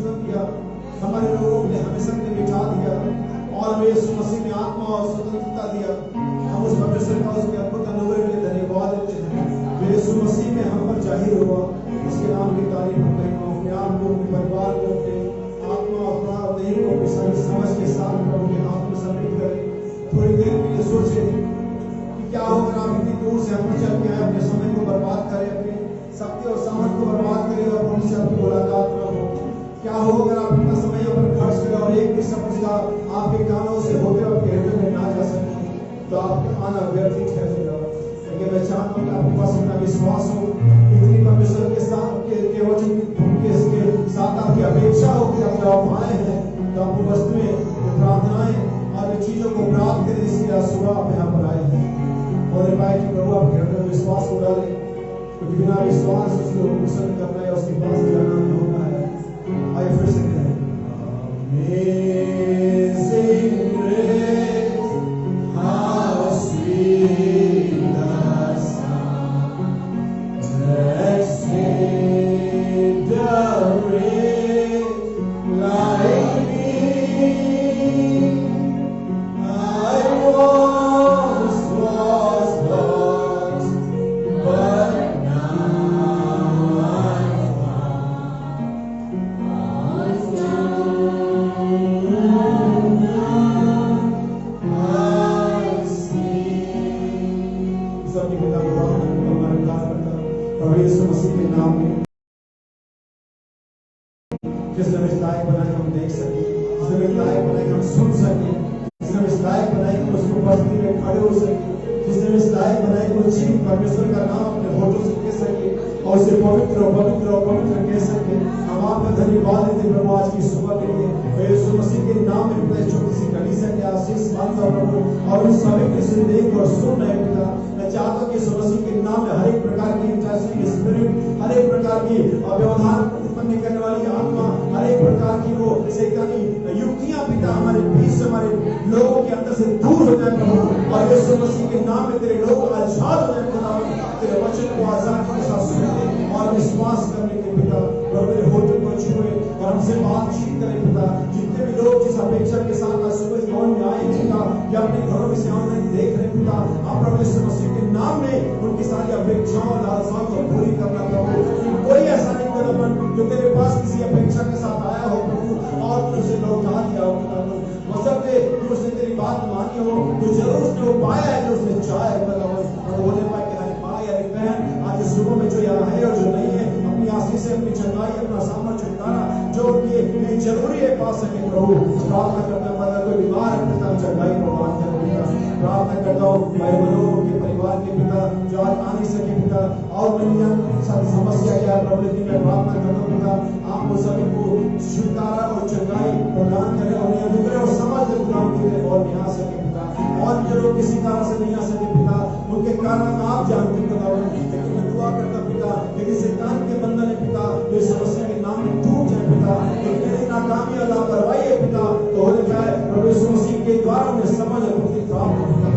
शुरू किया, हमारे लोगों के लिए हमें सबने मिटा दिया और हमें यीशु मसीह ने आत्मा और स्वतंत्रता दिया। हम उस परमेश्वर का उसके अद्भुत अनुभव के लिए धन्यवाद देते हैं जो यीशु मसीह में हम पर जाहिर हुआ। उसके नाम की तारीफ हम करें, अपने आप को, अपने परिवार को, अपने आत्मा अपना देह को अपनी सारी समझ के साथ प्रभु के हाथ में समर्पित करें। थोड़ी देर के लिए सोचे कि क्या होगा आप इतनी दूर से हम चल के आए, अपने समय को बर्बाद करें, अपनी शक्ति और सामर्थ को बर्बाद करें और प्रभु से आपकी मुलाकात न हो। क्या हो अगर आप इतना समय यहाँ पर खर्च करें और एक भी शब्द का आपके कानों से होते हुए आपके हृदय में ना जा सके तो आपका आना व्यर्थ ही ठहरेगा। लेकिन मैं चाहता हूँ कि आपके पास इतना विश्वास हो, इतनी परमेश्वर के साथ के वचन के साथ आपकी अपेक्षा हो कि आप जब आए हैं तो आपको वस्तु में प्रार्थनाएं और चीजों को प्राप्त करें, इसलिए आज सुबह आप यहाँ पर आए हैं। और पाए कि प्रभु आपके हृदय में विश्वास को डाले, क्योंकि बिना विश्वास उसको पसंद करना है, उसके पास जाना होगा है। आइए फिर से करें, Amazing grace, how sweet the sound that saved a wretch like me. I once was lost, but now I'm यीशु मसीह के नाम में जिसने हमें लायक बनाए हम देख सके, जिसने हमें लायक बनाए हम सुन सके, जिसने हमें लायक बनाए हम उसकी उपस्थिति में खड़े हो सके, जिसने हमें लायक बनाए हम जीवित परमेश्वर का नाम अपने होठों से कह सके और उसे पवित्र और पवित्र और पवित्र कह सके। हम आपका धन्यवाद देते प्रभु आज की सुबह के लिए। यीशु मसीह के नाम में पिता छोटी सी कलीसिया के आशीष मांगता हूं प्रभु और उन सभी के से देख और सुन रहे पिता। मैं चाहता हूं कि यीशु मसीह के नाम में हर एक प्रकार की स्पिरिट, हर एक प्रकार की व्यवधान उत्पन्न करने वाली आत्मा, हर एक प्रकार की वो शैतानी युक्तियां पिता हमारे बीच से, हमारे लोगों के अंदर से दूर हो जाए प्रभु। और यीशु मसीह के नाम में तेरे लोग आजाद हो जाए पिता, तेरे वचन को आजादी के साथ सुनने और विश्वास करने के पिता प्रभु मेरे होठों को छुए और हमसे बातचीत करें पिता। जितने भी लोग जिस अपेक्षा के साथ आज सुबह इस भवन में आए पिता या अपने घरों में से ऑनलाइन देख रहे पिता, आप प्रभु यीशु मसीह के नाम में उनकी सारी अपेक्षाओं और लालसाओं को पूरी करना प्रभु। कोई ऐसा नहीं तेरा मन जो तेरे पास किसी अपेक्षा के साथ आया हो प्रभु और तुझे लौटा दिया हो पिता। मसरते उसने तेरी बात मानी हो तो जरूर उसने वो पाया है जो उसने चाहा है पिता। बोलने पाए कि हमारे माँ या बहन आज सुबह में जो यहाँ है और जो नहीं है, अपनी आशीष से, अपनी चंगाई, अपना सामर्थ्य उतारा जो उनके लिए जरूरी है पा सके प्रभु। प्रार्थना करता हूँ अगर कोई बीमार है पिता चंगाई प्रदान कर पिता। प्रार्थना करता हूँ भाई बहनों के परिवार के पिता जो आज आ नहीं सके पिता और मेरी समस्या क्या है प्रभु, लेकिन मैं प्रार्थना करता हूँ पिता आप वो सभी को छुटकारा और चंगाई प्रदान करें और अनुग्रह और समझ प्रदान करें और नहीं आ सके पिता। और जो लोग किसी कारण से नहीं आ सके पिता उनके कारण आप जानते पिता, लेकिन मैं दुआ करता पिता यदि शैतान के बंधन है पिता तो इस समस्या के नाम में टूट जाए पिता। लेकिन यदि नाकामी और लापरवाही है पिता तो होने जाए प्रभु यीशु मसीह के द्वारा उन्हें समझ और बुद्धि प्राप्त हो पिता।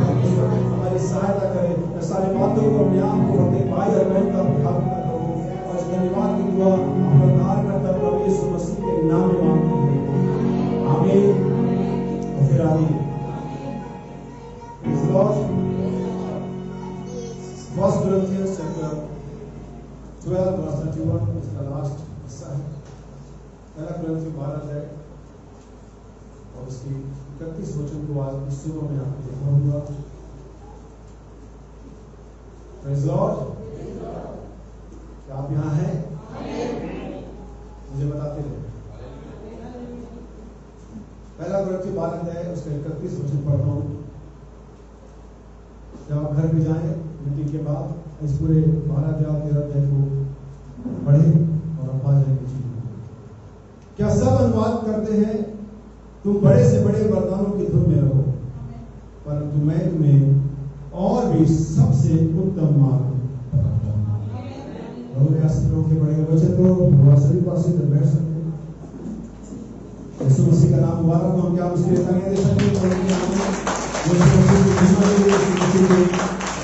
हमारी सहायता करें, सारी बातों को अपने आप को प्रत्येक भाई और बहन का उठा पिता प्रभु और धन्यवाद की दुआ प्रदान करता प्रभु यीशु मसीह के नाम में मांगते हैं, आमीन और फिर आमीन। First Corinthians chapter 12 verse 31 इसका लास्ट हिस्सा है। पहला कुरिन्थियों 12 अध्याय और उसकी 31 वचन को आज इस सुबह में आपको दिखाऊंगा। Praise Lord। क्या आप यहाँ हैं? मुझे बताते रहे। पहला कुरिन्थियों 12 अध्याय उसका 31 वचन पढ़ता हूँ। जब आप घर पे जाएं मीटिंग के बाद इस पूरे 12 अध्याय 13 अध्याय को पढ़ें और आप पा जाएंगे चीज। क्या सब अनुवाद करते हैं? तुम बड़े से बड़े वरदानों की धुन में रहो, परंतु मैं तुम्हें और भी सबसे उत्तम मार्ग के बड़े वचन को सभी पास बैठ सकते हैं। यीशु मसीह का नाम मुबारक हो। हम क्या उसके लिए तालियां दे सकते हैं?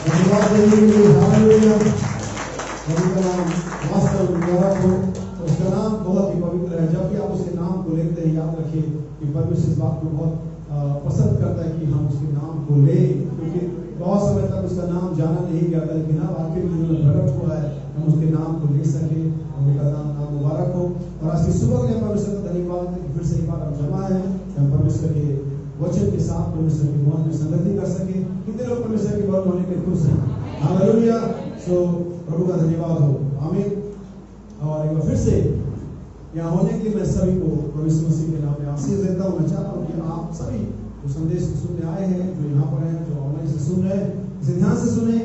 धन्यवाद देने के लिए हालेलुया। उसका नाम वास्तव में मुबारक हो। उसका नाम बहुत ही पवित्र है। जब भी आप उसके को लेते हैं, याद रखिए कि परमेश्वर इस बात को बहुत पसंद करता है कि हम उसके नाम को ले, क्योंकि बहुत समय तक उसका नाम जाना नहीं गया था, लेकिन अब आखिर में प्रकट हुआ है, हम उसके नाम को ले सके, उनका नाम मुबारक हो। और आज की सुबह के लिए परमेश्वर का धन्यवाद है कि फिर से एक बार हम जमा है, हम परमेश्वर के वचन के साथ परमेश्वर की मौत में संगति कर सके। कितने लोग परमेश्वर की मौत होने के खुश हैं? हालेलुया। सो प्रभु का धन्यवाद हो, आमीन। और एक बार फिर से यहाँ होने के लिए मैं सभी को प्रभु यीशु मसीह के नाम में आशीष देता हूँ। मैं चाहता हूँ कि आप सभी जो संदेश सुनने आए हैं, जो यहाँ पर हैं, जो ऑनलाइन से सुन रहे हैं, इसे ध्यान से सुने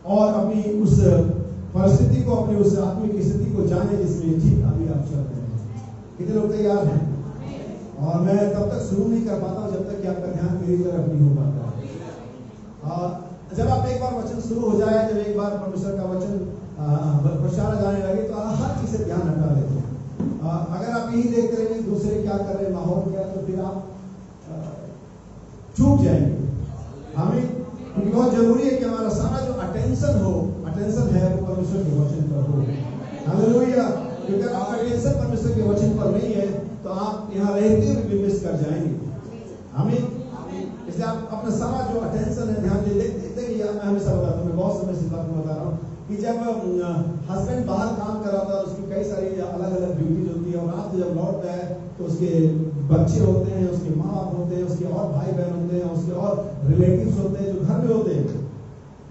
और अपनी उस परिस्थिति को, अपनी उस आत्मिक स्थिति को जाने जिसमें ठीक अभी आप चल रहे हैं। कितने लोग तैयार हैं? और मैं तब तक शुरू नहीं कर पाता हूँ जब तक कि आपका ध्यान मेरी तरफ नहीं हो पाता है। जब आप एक बार वचन शुरू हो जाए, जब एक बार परमेश्वर का वचन प्रचार जाने लगे, तो आप हर चीज से ध्यान हटा लेते हैं। अगर आप यही देखते रहेंगे दूसरे क्या कर रहे हैं, माहौल क्या, तो फिर आप चूक जाएंगे। हमें क्योंकि बहुत जरूरी है कि हमारा सारा जो अटेंशन है वो परमेश्वर के वचन पर हो। हालेलुया। क्योंकि अगर आपका अटेंशन परमेश्वर के वचन पर नहीं है तो आप यहाँ रहते हुए भी मिस कर जाएंगे। हमें इसलिए आप अपना सारा जो अटेंशन है ध्यान दे देखते ही। मैं हमेशा बताता हूँ, मैं बहुत समय से बात बता रहा हूँ कि जब हस्बैंड बाहर काम कर रहा था, उसकी कई सारी अलग अलग ड्यूटीज होती है, और रात जब लौटता है तो उसके बच्चे होते हैं, उसके माँ बाप होते हैं, उसके और भाई बहन होते हैं, उसके और रिलेटिव्स होते हैं जो घर में होते हैं।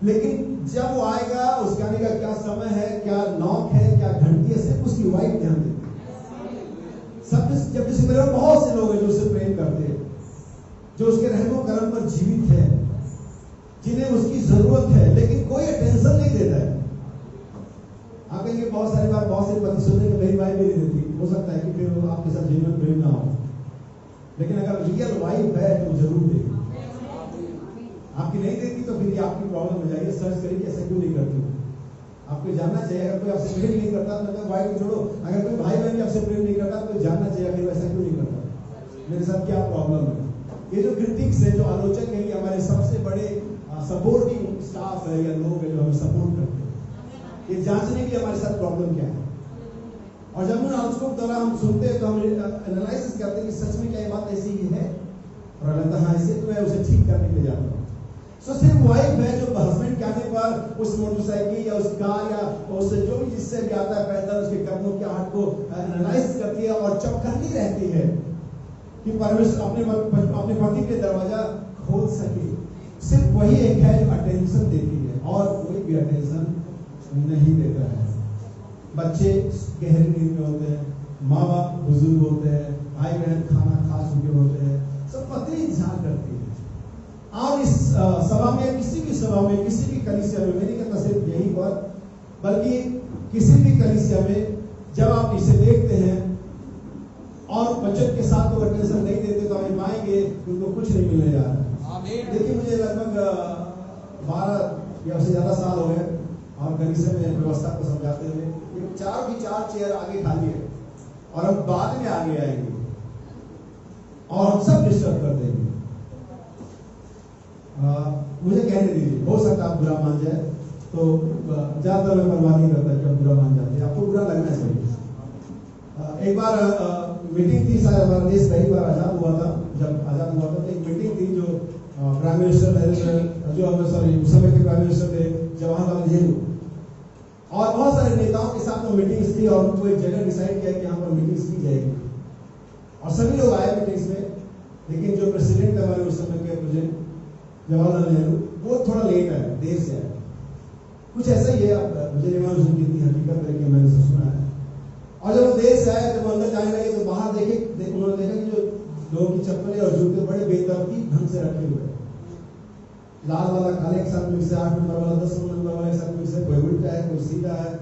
लेकिन जब वो आएगा, उसके आने का क्या समय है, क्या नॉक है, क्या घंटी है, सिर्फ उसकी वाइफ ध्यान देती है। सब जब किसी परिवार बहुत से लोग हैं जो उससे प्रेम करते हैं, जो उसके रहमो करम पर जीवित है, जिन्हें उसकी जरूरत है, लेकिन कोई अटेंशन नहीं देता है। आप कहेंगे बहुत सारी बार बहुत से पति सुनने के मेरी वाइफ भी नहीं देती। हो सकता है कि फिर वो आपके साथ जीवन प्रेम ना हो, लेकिन अगर रियल वाइफ है तो जरूर देगी। आपकी नहीं देती तो फिर आपकी प्रॉब्लम हो जाएगी। सर्च करिए ऐसा क्यों नहीं करती। आपको जानना चाहिए, अगर कोई आपसे प्रेम नहीं करता तो वाइफ छोड़ो, अगर कोई भाई बहन आपसे प्रेम नहीं करता तो जानना चाहिए कि ऐसा क्यों नहीं करता, मेरे साथ क्या प्रॉब्लम है। ये जो क्रिटिक्स है, जो आलोचक है, ये हमारे सबसे बड़े सपोर्टिंग स्टाफ है या लोग है जो हमें सपोर्ट करते हैं, ये जांचने के लिए हमारे साथ प्रॉब्लम क्या है। और जब उन आलोचकों के द्वारा हम सुनते हैं तो हम एनालिसिस करते हैं कि सच में क्या ये बात ऐसी ही है, और लगता है हाँ ऐसे, तो मैं उसे ठीक करने के लिए जाता हूँ। सो सिर्फ वाइफ है जो हस्बैंड के आने पर उस मोटरसाइकिल या उस कार या उस जो भी जिससे भी आता है पैदल, उसके कदमों के हाथ को एनालाइज करती है और चौकन्नी रहती है कि परमेश्वर अपने पति के दरवाजा खोल सके। सिर्फ वही एक है जो अटेंशन देती है, और कोई भी अटेंशन नहीं देता है। बच्चे गहरी नींद में होते हैं, माँ बाप बुजुर्ग होते हैं, भाई बहन खाना खा चुके होते हैं, सब पत्नी इंतजार करती है। और इस सभा में, किसी भी सभा में, किसी भी कलीसिया में, मैंने कहता सिर्फ यही पर, बल्कि किसी भी कलीसिया में जब आप इसे देखते हैं और बचत के साथ वो अटेंशन नहीं देते तो हमें पाएंगे उनको कुछ नहीं मिलने जा रहा। देखिए मुझे लगभग 12 या उससे ज्यादा साल हो गए और कलीसिया में व्यवस्था को समझाते हुए। ये 4 की 4 चेयर आगे खाली है और हम बाद में आगे आएंगे और हम सब डिस्टर्ब कर देंगे। मुझे कहने दीजिए, हो सकता है आप बुरा मान जाए, तो ज्यादातर मैं परवाह नहीं करता कि आप बुरा मान जाते हैं, आपको बुरा लगना चाहिए। एक बार मीटिंग थी, शायद हमारा देश पहली बार आजाद हुआ था। जब आजाद हुआ था तो एक मीटिंग थी जो प्राइम मिनिस्टर, जो हमें सॉरी उस समय के प्राइम मिनिस्टर थे जवाहरलाल नेहरू, और बहुत सारे नेताओं के साथ वो मीटिंग्स थी और उनको एक जगह डिसाइड किया कि यहाँ पर मीटिंग्स की जाएगी और सभी लोग आए मीटिंग्स में। लेकिन जो प्रेसिडेंट थे हमारे उस समय के प्रेसिडेंट जवाहरलाल नेहरू, वो थोड़ा लेट आए, देर से आए। कुछ ऐसा ही है, मुझे नहीं मालूम कितनी हकीकत है कि मैंने सुना है। और जब वो देर से आए, जब अंदर जाने लगे तो बाहर उन्होंने देखा कि जो लोगों की चप्पलें और जूते बड़े बेतरतीब ढंग से रखे हुए, लाल वाला काले के साथ मिक्स है, 8 नंबर वाला 10 नंबर वाला के साथ मिक्स है, कोई उल्टा है कोई सीधा है।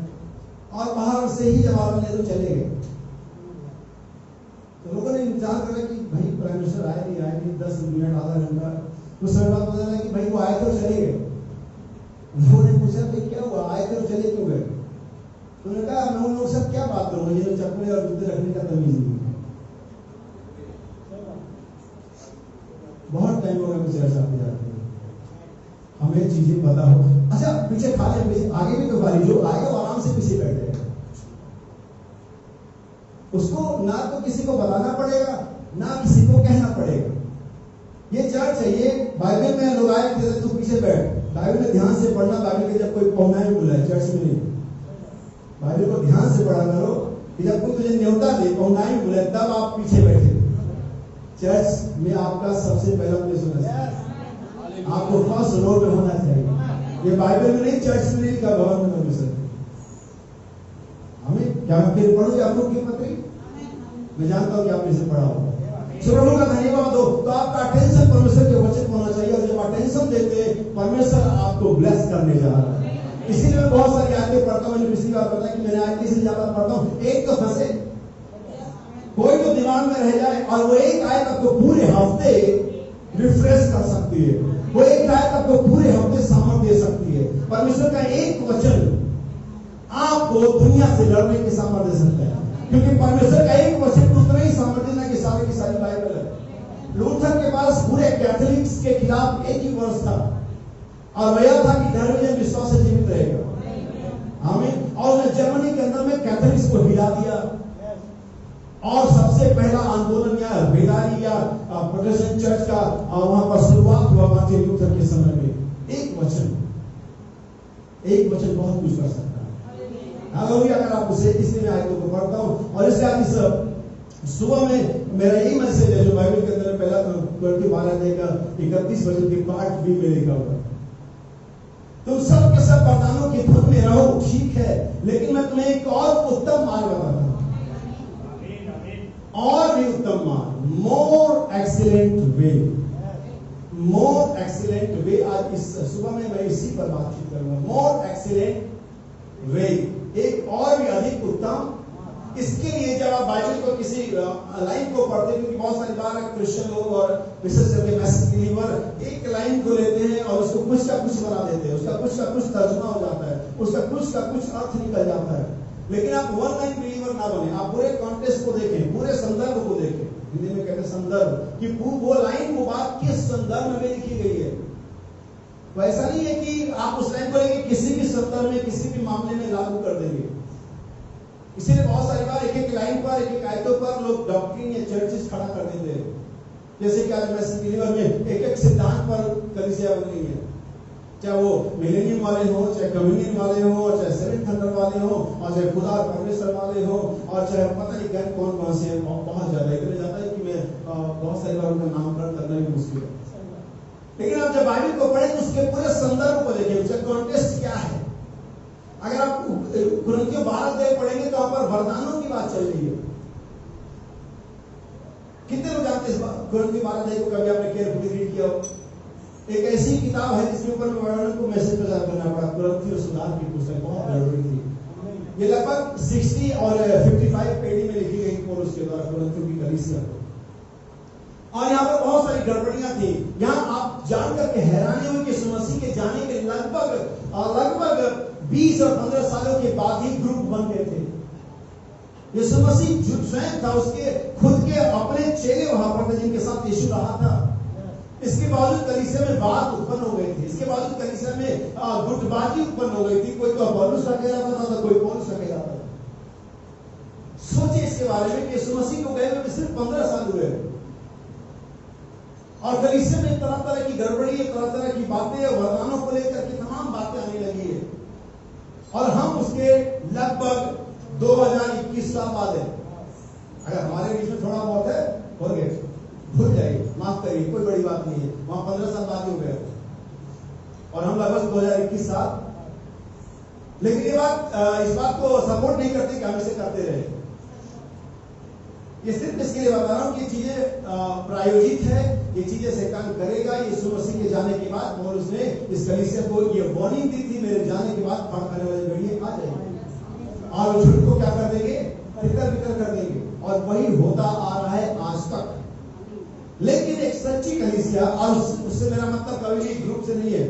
और बाहर से ही जवाहरलाल नेहरू चले गए तो लोगों ने इंतजार करा कि भाई प्राइम मिनिस्टर आए नहीं, 10 मिनट आधा घंटा। कुछ समय बाद पता लगा कि भाई वो आए थे और चले गए। लोगों ने पूछा भाई क्या हुआ, आए थे और चले क्यों गए? तो उन्होंने कहा मैं उन लोग सब क्या बात करूँ, ये चप्पलें और जूते रखने का तमीज नहीं। बहुत टाइम हो गया कुछ ऐसा आते जाते, हमें चीजें पता हो। अच्छा पीछे खाली, पीछे आगे भी तो बारी, जो आएगा वो आराम से पीछे बैठ जाएगा। उसको ना तो किसी को बताना पड़ेगा, ना किसी को कहना पड़ेगा। ये चर्च है, ये बाइबल में लोग आए थे, तू पीछे बैठ, बाइबल में ध्यान से पढ़ना। बाइबल के जब कोई पौनाई बुलाए, चर्च में नहीं, बाइबल को ध्यान से पढ़ा करो कि जब कोई तुझे न्योता दे, पौनाई बुलाए, तब आप पीछे बैठे। चर्च में आपका सबसे पहला प्लेस होना चाहिए, आपको फर्स्ट रोल में होना चाहिए। ये बाइबल में नहीं, चर्च में नहीं लिखा, भवन में परमेश्वर। हमें क्या फिर पढ़ोगे आप लोग की पत्री? मैं जानता हूँ कि आपने इसे पढ़ा होगा। प्रभु का धन्यवाद हो। तो आपका अटेंशन परमेश्वर के वचन होना चाहिए, और जब अटेंशन देते परमेश्वर आपको ब्लेस करने जा रहा है। इसीलिए मैं बहुत सारी आयतें पढ़ता हूँ। मैंने पिछली बार बताया कि मैंने आयतें से ज्यादा पढ़ता हूँ। एक तो फंसे, कोई तो दिमाग में रह जाए, और वो एक आयत आपको पूरे हफ्ते रिफ्रेश कर सकती है। वो एक आयत आपको पूरे हफ्ते सामर्थ्य दे सकती है। परमेश्वर का एक वचन आपको दुनिया से लड़ने की सामर्थ्य दे सकता है, क्योंकि परमेश्वर का एक वचन उतना ही सामर्थ्य ना कि सारी की सारी बाइबल है। लूथर के पास पूरे कैथोलिक्स के खिलाफ एक ही वर्ष था, और वह यह था कि धर्म विश्वास से जीवित रहेगा। आमीन। और उसने जर्मनी के अंदर में कैथोलिक्स को हिला दिया, और सबसे पहला आंदोलन या बेदारी या प्रोटेस्टेंट चर्च का वहां पर शुरुआत हुआ मार्टिन लूथर के समय में। एक वचन बहुत कुछ कर सकता है। अगर आप उसे, इसलिए मैं आयतों को पढ़ता हूँ। और इसके आज इस सुबह में मेरा यही मैसेज है जो बाइबल के अंदर पहला 12:31 के पार्ट बी में लिखा हुआ। तुम सब के सब वरदानों की धुन में रहो, ठीक है, लेकिन मैं तुम्हें एक और उत्तम मार्ग बताता हूं, और भी उत्तम मार्ग, मोर एक्सीलेंट वे। आज इस सुबह में मैं इसी पर बातचीत करूंगा। मोर एक्सीलेंट वे, एक और भी अधिक उत्तम। इसके लिए जब आप बाइबल को किसी लाइन को पढ़ते हैं, क्योंकि बहुत सारी बार क्रिश्चियन लोग और विशेष करके मैसेज बिलीवर एक लाइन को लेते हैं और उसको कुछ का कुछ बना देते हैं, उसका कुछ का कुछ तर्जुमा हो जाता है, उसका कुछ का कुछ अर्थ निकल जाता है। लेकिन आप वन लाइन बिलीवर ना बने, आप पूरे कॉन्टेक्स्ट को देखें, पूरे संदर्भ को देखें। हिंदी में कहते हैं संदर्भ, कि वो लाइन, वो बात किस संदर्भ में लिखी गई है। तो ऐसा नहीं है कि आप उस लाइन को लेके किसी भी संदर्भ में, किसी भी मामले में लागू कर देंगे। इसीलिए बहुत सारी बार एक एक लाइन पर, एक एक आयतों पर लोग डॉक्ट्रिन या चर्चेस खड़ा कर देते हैं। जैसे कि आज मैसेज बिलीवर में एक एक सिद्धांत पर कलीसिया बन गई है, चाहे वो मिलेनियम वाले हो, चाहे कम्युनियन वाले हो, चाहे सेवेंथ थंडर वाले हो, और चाहे खुदा परमेश्वर वाले हो, और चाहे पता नहीं क्या कौन से हैं। बहुत ज्यादा, इतने ज्यादा है कि मैं बहुत सारी बार उनका नामकरण करना भी मुश्किल है। लेकिन आप जब बाइबल को पढ़ें तो उसके पूरे संदर्भ को देखें, उसका कॉन्टेक्स्ट क्या है। अगर आप कुरिन्थियों 12 पढ़ेंगे तो वहां पर वरदानों की बात चल रही है। कितने लोग जानते हैं कुरिन्थियों 12 को? कभी आपने केयरफुली रीड किया हो? एक ऐसी किताब है जिसके ऊपर वर्णन को मैसेज प्रचार करना पड़ा, कुरिन्थियों सुधार की पुस्तक, बहुत गड़बड़ी थी। ये लगभग 60 और 55 पेड़ी में लिखी गई पौलुस के द्वारा कुरिन्थियों की कलीसिया को। और यहाँ पर बहुत सारी गड़बड़ियां थी। यहाँ आप जानकर के हैरानी हुई कि यीशु मसीह के जाने के लगभग 20 और 15 सालों के बाद ही ग्रुप बन गए थे। यीशु मसीह जो स्वयं था, उसके खुद के अपने चेले वहां पर थे जिनके साथ यीशु रहा था। इसके बावजूद कलीसिया में बात उत्पन्न हो गई थी, इसके बावजूद कलीसिया में गुटबाजी उत्पन्न हो गई थी। कोई तो पौलुस रखे जाता था, कोई पौलुस रखे जाता था। सोचिए इसके बारे में कि यीशु मसीह को गए हुए सिर्फ 15 साल हुए, और कलीसिया में तरह तरह की गड़बड़ी, तरह तरह की बातें, वरदानों को लेकर के तमाम बातें आने लगी है। और हम उसके लगभग 2021 साल बाद है। अगर हमारे बीच में थोड़ा बहुत है, फॉरगेट, भूल जाइए, माफ करिए, कोई बड़ी बात नहीं है। वहां 15 साल बाद ही हो गया, और हम लगभग 2021 साल। लेकिन ये बात, इस बात को सपोर्ट नहीं करते कि हम इसे करते रहे। ये सिर्फ इसके लिए बता रहा हूं कि चीजें प्रायोजित है, ये चीजें शैतान करेगा। यीशु मसीह के जाने के बाद पौलुस ने इस कलीसिया को ये वार्निंग दी थी, मेरे जाने के बाद फड़कने वाली घड़ियां आ जाएंगी, और झूठ को क्या कर देंगे, तितर बितर कर देंगे। और वही होता आ रहा है आज तक। लेकिन एक सच्ची कलीसिया, और उससे मेरा मतलब कभी भी ग्रुप से नहीं है।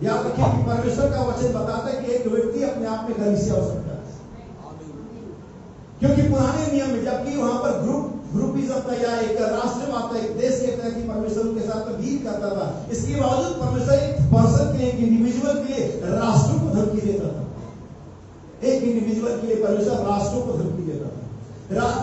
याद रखिए कि परमेश्वर का वचन बताता है कि एक व्यक्ति अपने आप में कलीसिया हो सकता है। क्योंकि पुराने नियम में जबकि वहां पर ग्रुपिज्म था, या एक राष्ट्रवाद था, एक देश के तरह की परमेश्वर उनके साथ डील करता था, इसके बावजूद परमेश्वर एक पर्सन के लिए, एक इंडिविजुअल के लिए राष्ट्र को धमकी देता था। एक इंडिविजुअल के लिए परमेश्वर राष्ट्रों को धमकी देता था,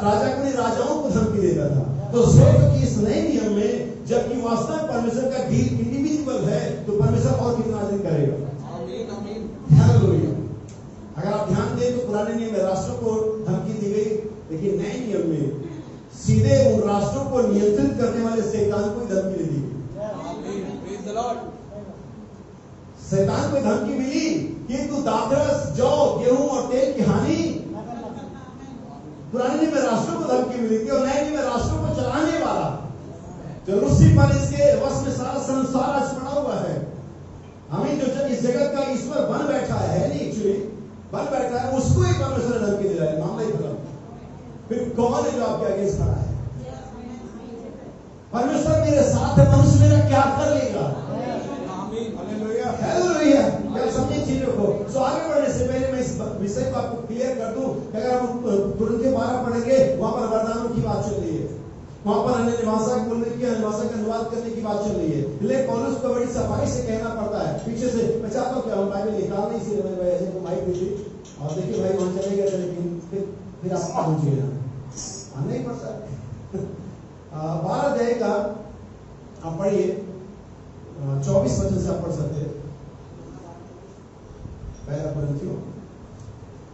राजा को नहीं राजाओं को धमकी देता था। तो सोचो कि इस नए नियम में जबकि वास्तव में परमेश्वर का डील इंडिविजुअल है, तो परमेश्वर और कितना दिन करेगा। आमीन आमीन। हालेलुया। अगर आप ध्यान दें तो पुराने नियम में राष्ट्रों को धमकी दी गई, लेकिन नए नियम में सीधे उन राष्ट्रों को नियंत्रित करने वाले शैतान को धमकी दी गई। आमीन। Praise the Lord. शैतान को धमकी मिली कि तू दाखरस, जौ, गेहूं और तेल की हानि। पुराने नियम में राष्ट्रों को धमकी मिली थी और नए नियम में राष्ट्रों को चलाने वाला जो लूसीफर इसके वश में सारा संसार आज पड़ा हुआ है। हमें जो इस जगत का ईश्वर बन बैठा है, नहीं एक्चुअली बन बैठा है, उसको ही परमेश्वर ने धमकी दे रहा है। मामला ही खत्म। फिर कौन है जो आपके आगे खड़ा है? परमेश्वर मेरे साथ है, मनुष्य मेरा क्या कर लेगा। Hallelujah hallelujah. क्या समझे चीजों को। सो आगे बढ़ने से पहले मैं इस विषय को आपको क्लियर कर दूं कि अगर हम तुरंत 12 पढ़ेंगे, वहां पर वरदानों की बात चल रही है, वहां पर अन्य भाषा बोलने की, अन्य भाषा का अनुवाद करने की बात चल रही है। इसलिए पौलुस को बड़ी सफाई से कहना पड़ता है। पीछे से मैं चाहता हूं क्या हम बाइबल निकाल नहीं इसलिए मैंने ऐसे को माइक दी और देखिए भाई वहां चले गए, लेकिन फिर आप पहुंचिए ना, नहीं पढ़ सकते। 12 अध्याय का आप पढ़िए, 24 वचन से आप पढ़ सकते हैं। पहला कोरिन्थियों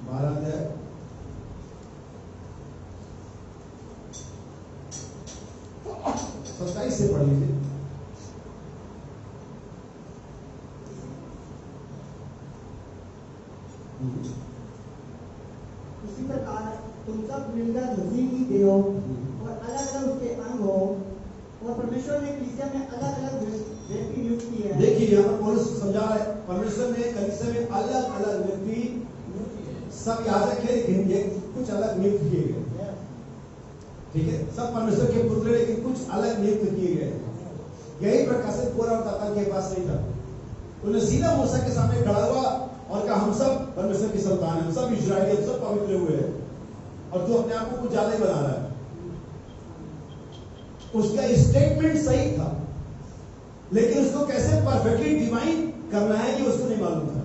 12 अध्याय 27 से पढ़ लीजिए। उसी प्रकार तुम सब मिलकर मसीह की देह और अलग अलग उसके अंग हो, और परमेश्वर ने कलीसिया में अलग अलग व्यक्ति नियुक्त किए हैं। देखिए यहाँ पर पौलुस समझा रहा है, परमेश्वर ने कलीसिया में अलग अलग व्यक्ति, सब याजक है लेकिन ये कुछ अलग नियुक्त किए गए। ठीक है, सब परमेश्वर के पुत्र लेकिन कुछ अलग नियुक्त किए गए। यही प्रकाशित पूरा दाता के पास नहीं था। उन्हें सीधा मूसा के सामने खड़ा हुआ और कहा हम सब परमेश्वर की संतान हैं, हम सब इस्राएली, हम सब पवित्र हुए हैं, और तू अपने आप को कुछ ज्यादा ही बना रहा है। उसका स्टेटमेंट सही था, लेकिन उसको कैसे परफेक्टली डिवाइन करना है ये उसको नहीं मालूम था।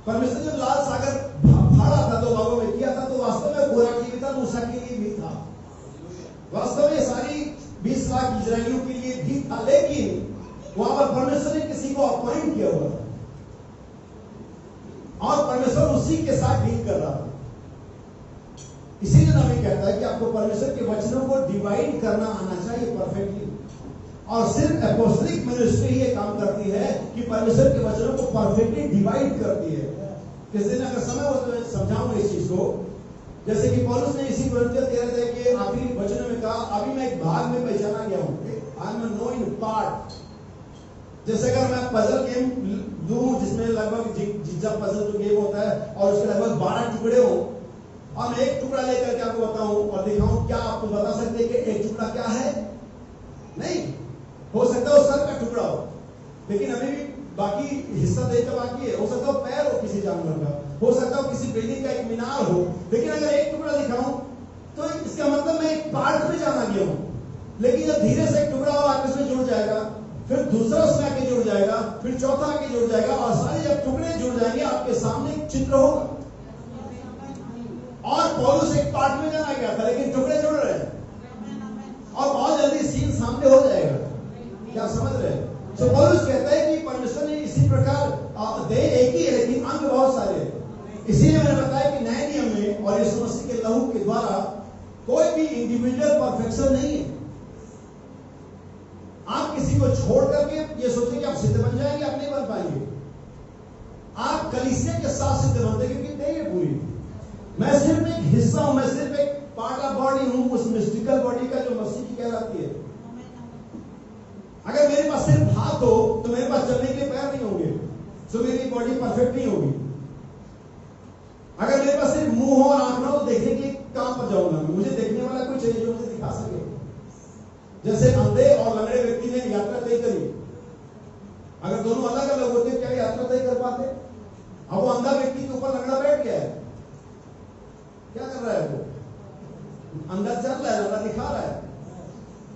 परमेश्वर जब लाल सागर फाड़ा था, 2 भागों में किया था, तो वास्तव में गोरा के लिए था, मूसा के लिए भी था, वास्तव में सारी 20 लाख इजरायलियों के लिए भी था, लेकिन वहां पर परमेश्वर ने किसी को अपॉइंट किया हुआ था और परमेश्वर उसी के साथ डील कर रहा था। इसीलिए हमें कहता है कि आपको परमेश्वर के वचनों को डिवाइड करना आना चाहिए परफेक्टली, और सिर्फ एपोस्टोलिक मिनिस्ट्री ये काम करती है कि परमेश्वर के वचनों को परफेक्टली डिवाइड करती है। किस दिन अगर समय हो तो मैं समझाऊंगा इस चीज को। जैसे कि पौलुस ने इसी कोरिन्थियों 13 के आखिरी वचन में कहा, अभी मैं एक भाग में पहचाना गया हूं, I am no in part. जैसे अगर मैं पजल गेम लूं जिसमें लगभग जिज्जा पजल जो गेम होता है और उसके लगभग 12 टुकड़े हो, और मैं एक टुकड़ा लेकर के आपको बताऊं और दिखाऊं, क्या आपको बता सकते हैं कि एक टुकड़ा क्या है? नहीं हो सकता है सर का टुकड़ा हो, लेकिन अभी भी बाकी हिस्सा देख बाकी है। हो सकता है पैर हो किसी जानवर का, हो सकता है किसी बिल्डिंग का एक मीनार हो, लेकिन अगर एक टुकड़ा दिखाऊं तो इसका मतलब मैं एक पार्ट में जाना गया हूं। लेकिन जब धीरे से एक टुकड़ा और आपस में जुड़ जाएगा, फिर दूसरा उसमें आके जुड़ जाएगा, फिर चौथा आके जुड़ जाएगा, और सारे जब टुकड़े जुड़ जाएंगे आपके सामने एक चित्र होगा। और पौलुस एक पार्ट में जाना गया था, लेकिन टुकड़े जुड़ रहे हैं और बहुत जल्दी सीन सामने हो जाएगा। क्या समझ रहे हैं? तो पौलुस कहता है कि परमेश्वर ने इसी प्रकार देह एक ही है लेकिन अंग बहुत सारे हैं। इसीलिए मैंने बताया कि नए नियम में और यीशु मसीह के लहू के द्वारा कोई भी इंडिविजुअल परफेक्शन नहीं है। आप किसी को छोड़ करके ये सोचें कि आप सिद्ध बन जाएंगे, आप नहीं बन पाएंगे। आप कलीसिया के साथ सिद्ध बनते, क्योंकि देह है पूरी। मैं सिर्फ एक हिस्सा हूं, मैं सिर्फ एक पार्ट ऑफ बॉडी हूं, उस मिस्टिकल बॉडी का जो मसीह की कहलाती है। अगर मेरे पास सिर्फ हाथ हो तो मेरे पास चलने के लिए पैर नहीं होंगे, तो मेरी बॉडी परफेक्ट नहीं होगी। अगर मेरे पास सिर्फ मुंह हो और आंख ना हो तो देखने के लिए कहां पर जाऊंगा? मुझे देखने वाला कोई चाहिए जो मुझे दिखा सके। जैसे अंधे और लंगड़े व्यक्ति ने यात्रा तय करी, अगर दोनों अलग अलग होते क्या यात्रा तय कर पाते? अब वो अंधा व्यक्ति के ऊपर लंगड़ा बैठ गया है, क्या कर रहा है? वो अंदर चल रहा है, लंगड़ा दिखा रहा है।